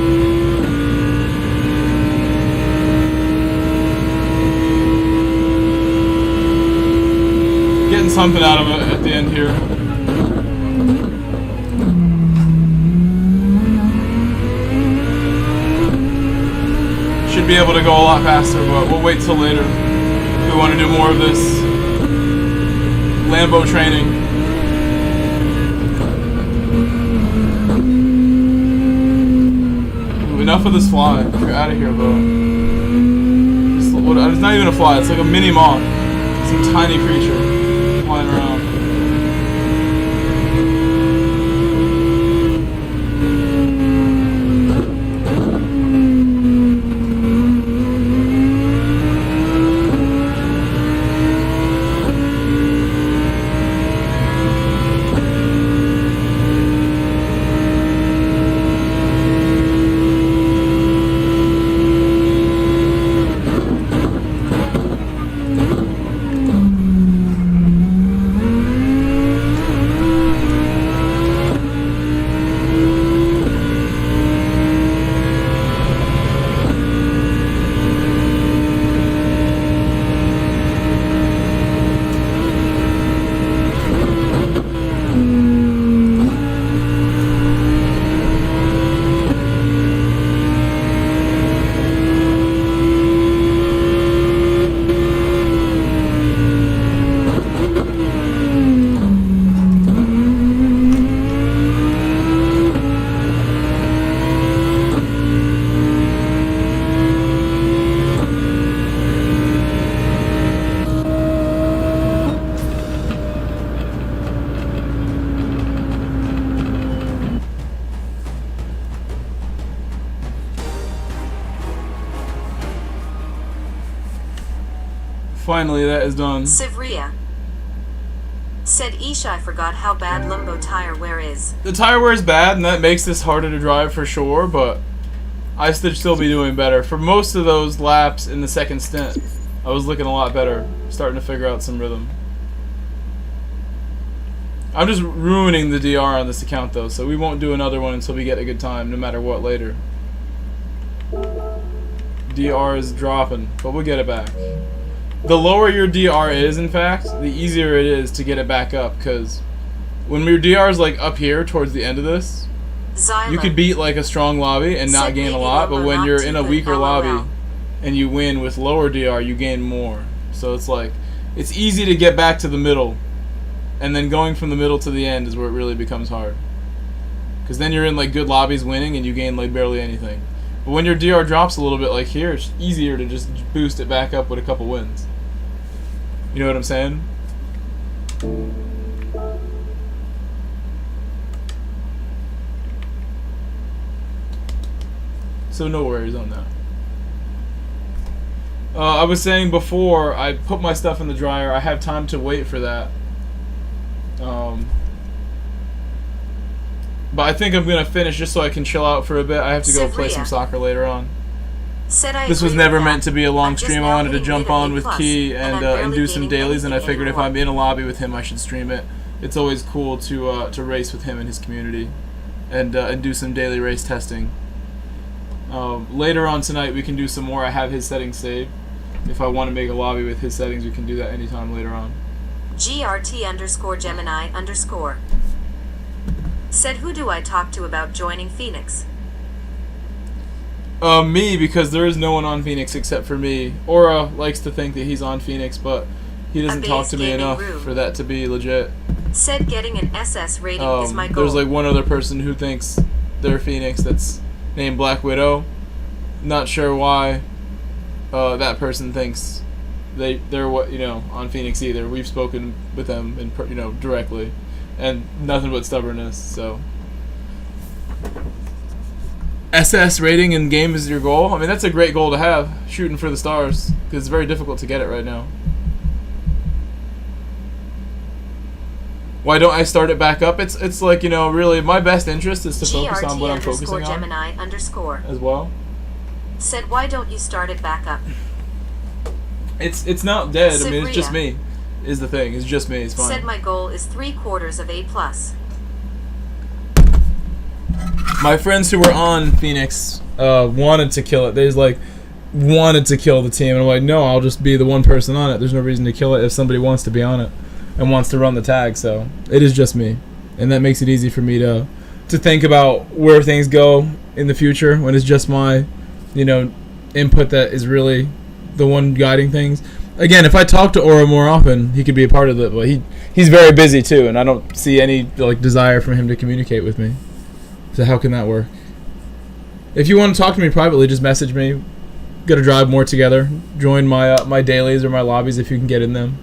Getting something out of it at the end here. Should be able to go a lot faster, but we'll wait till later. We want to do more of this Lambo training. Enough of this fly. You're out of here, though. It's not even a fly. It's like a mini moth. Some tiny creature flying around. Finally, that is done. Sivria said, I forgot how bad Lumbo tire wear is. The tire wear is bad, and that makes this harder to drive for sure, but I should still be doing better. For most of those laps in the second stint, I was looking a lot better, starting to figure out some rhythm. I'm just ruining the DR on this account, though, so we won't do another one until we get a good time, no matter what later. DR is dropping, but we'll get it back. The lower your DR is, in fact, the easier it is to get it back up, because when your DR is like up here towards the end of this, you could beat like a strong lobby and not gain a lot, but when you're in a weaker lobby and you win with lower DR, you gain more. So it's like, it's easy to get back to the middle, and then going from the middle to the end is where it really becomes hard. Because then you're in like good lobbies winning and you gain like barely anything. But when your DR drops a little bit like here, it's easier to just boost it back up with a couple wins. You know what I'm saying? So no worries on that. I was saying before, I put my stuff in the dryer. I have time to wait for that. But I think I'm going to finish just so I can chill out for a bit. I have to go play some soccer later on. This was never meant to be a long stream. I wanted to jump on with Key and do some dailies, and I figured if I'm in a lobby with him, I should stream it. It's always cool to race with him and his community, and do some daily race testing. Later on tonight, we can do some more. I have his settings saved. if I want to make a lobby with his settings, we can do that anytime later on. GRT_Gemini_. Said, who do I talk to about joining Phoenix? Me, because there is no one on Phoenix except for me. Aura likes to think that he's on Phoenix, but he doesn't talk to me enough for that to be legit. Said getting an SS rating is my goal. There's like one other person who thinks they're Phoenix that's named Black Widow. Not sure why that person thinks they're what on Phoenix either. We've spoken with them directly, and nothing but stubbornness. So SS rating in game is your goal. I mean, that's a great goal to have, shooting for the stars, because it's very difficult to get it right now. Why don't I start it back up? It's like, really my best interest is to focus on what I'm focusing on Gemini_. as well. Said, why don't you start it back up? It's not dead. I mean, Sivria. it's just me is the thing. It's just me. It's fine. Said my goal is 3/4 of A+. My friends who were on Phoenix wanted to kill it. They just wanted to kill the team, and I'm like, no, I'll just be the one person on it. There's no reason to kill it if somebody wants to be on it and wants to run the tag. So it is just me, and that makes it easy for me to think about where things go in the future when it's just my input that is really the one guiding things. Again, if I talk to Aura more often, he could be a part of it, but he's very busy too, and I don't see any desire from him to communicate with me. So how can that work? If you want to talk to me privately, just message me. Gotta drive more together. Join my my dailies or my lobbies if you can get in them.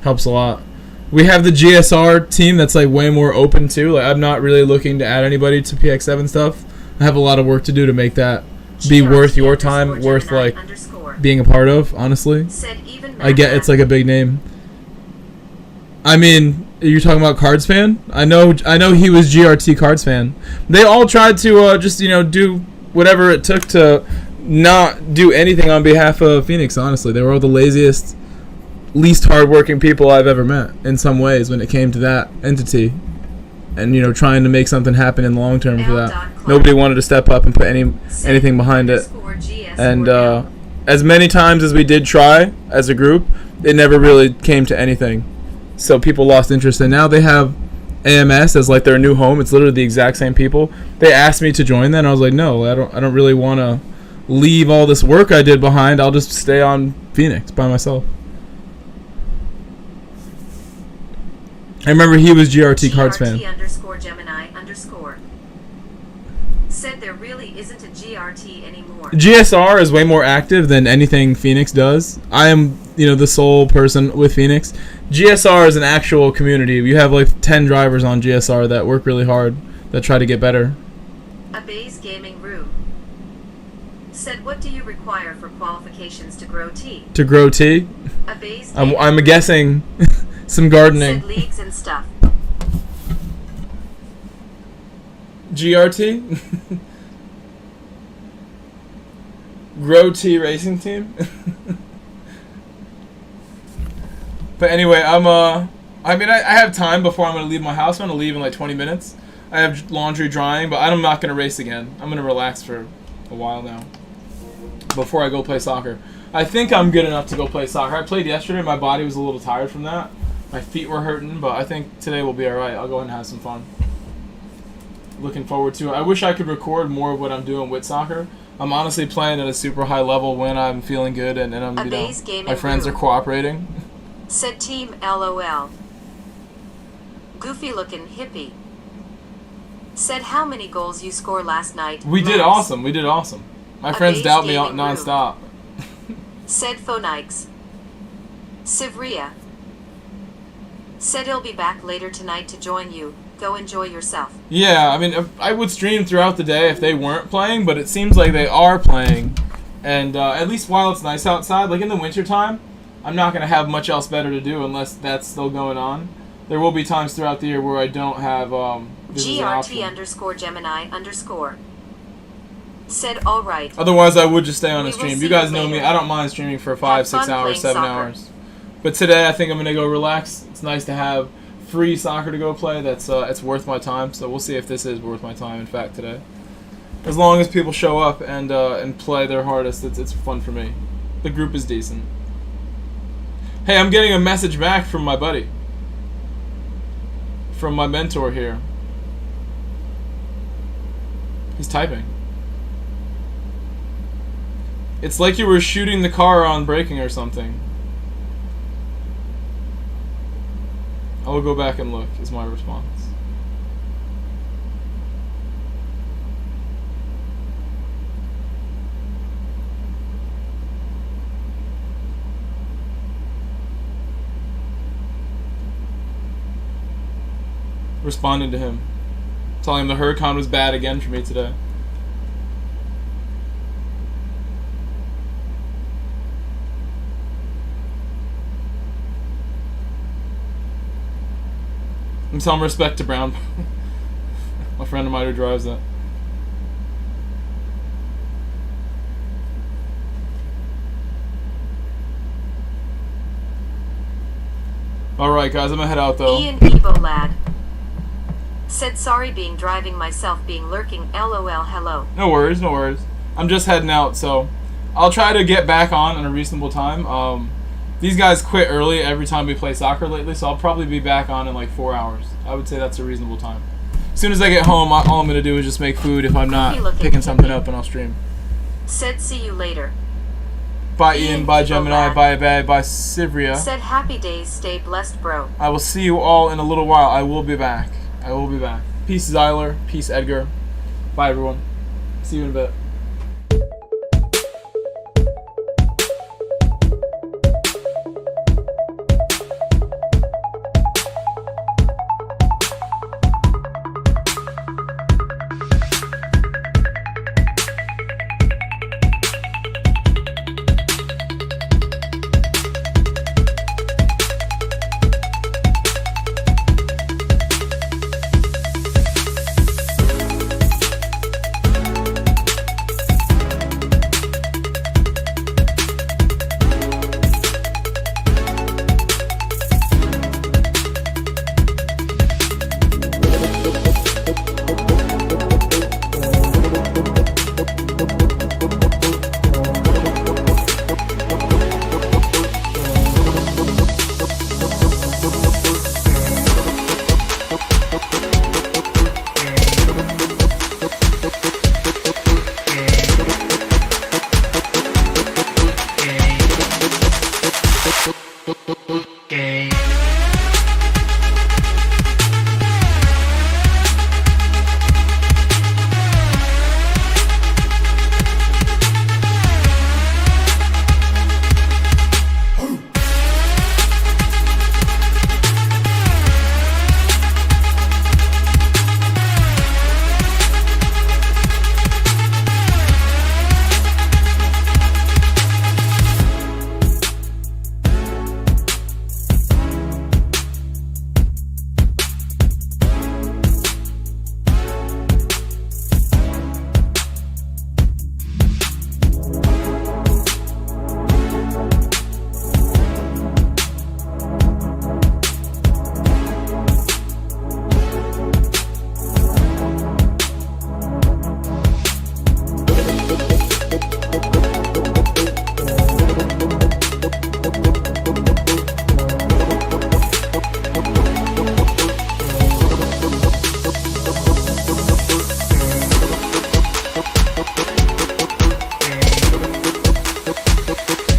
Helps a lot. We have the GSR team that's way more open too. I'm not really looking to add anybody to PX7 stuff. I have a lot of work to do to make that be worth your time, worth being a part of. Honestly, I get it's a big name. I mean, you're talking about Cards Fan? I know he was GRT Cards Fan. They all tried to just do whatever it took to not do anything on behalf of Phoenix. Honestly, they were all the laziest, least hardworking people I've ever met in some ways when it came to that entity, and trying to make something happen in the long term for that. Nobody wanted to step up and put anything behind it. And as many times as we did try as a group, it never really came to anything. So people lost interest, and now they have AMS as their new home. It's literally the exact same people. They asked me to join that, and I was like, no, I don't really want to leave all this work I did behind. I'll just stay on Phoenix by myself. I remember he was GRT Cards Fan. GRT_Gemini_. Said there really isn't a GRT anymore. GSR is way more active than anything Phoenix does. I am, the sole person with Phoenix. GSR is an actual community. You have 10 drivers on GSR that work really hard, that try to get better. A base gaming room. Said, what do you require for qualifications to grow tea? To grow tea? A base I'm guessing some gardening. Said leagues and stuff. GRT? Grow T Racing Team? But anyway, I have time before I'm going to leave my house. I'm going to leave in 20 minutes. I have laundry drying, but I'm not going to race again. I'm going to relax for a while now before I go play soccer. I think I'm good enough to go play soccer. I played yesterday. My body was a little tired from that. My feet were hurting, but I think today will be alright. I'll go ahead and have some fun. Looking forward to it. I wish I could record more of what I'm doing with soccer. I'm honestly playing at a super high level when I'm feeling good and I'm, my friends are cooperating. Said team LOL. Goofy looking hippie. Said how many goals you score last night? We did awesome. We did awesome. My friends doubt me non-stop. Said Phonikes. Sivria. Said he'll be back later tonight to join you. Go enjoy yourself. Yeah, I mean, I would stream throughout the day if they weren't playing, but it seems like they are playing. And at least while it's nice outside, in the wintertime, I'm not going to have much else better to do unless that's still going on. There will be times throughout the year where I don't have GRT_Gemini_. Said alright. Otherwise, I would just stay on a stream. You guys know me. I don't mind streaming for 5, 6 hours, 7 hours. But today, I think I'm going to go relax. It's nice to have free soccer to go play. That's it's worth my time. So we'll see if this is worth my time, in fact, today. As long as people show up and play their hardest, it's fun for me. The group is decent. Hey, I'm getting a message back from my buddy. From my mentor here. He's typing. It's like you were shooting the car on braking or something. I will go back and look, is my response. Responding to him. Telling him the Huracan was bad again for me today. And some respect to Brown. A friend of mine who drives that. Alright guys, I'm gonna head out though. Ian Evo lad. Said sorry being driving myself being lurking lol hello. No worries, no worries. I'm just heading out, so I'll try to get back on in a reasonable time. These guys quit early every time we play soccer lately, so I'll probably be back on in like 4 hours. I would say that's a reasonable time. As soon as I get home, all I'm going to do is just make food if I'm not picking something up, and I'll stream. Said see you later. Bye Ian, bye Gemini, bye Bay, bye Sivria. Said happy days, stay blessed bro. I will see you all in a little while. I will be back. I will be back. Peace Zyler, peace Edgar. Bye everyone. See you in a bit.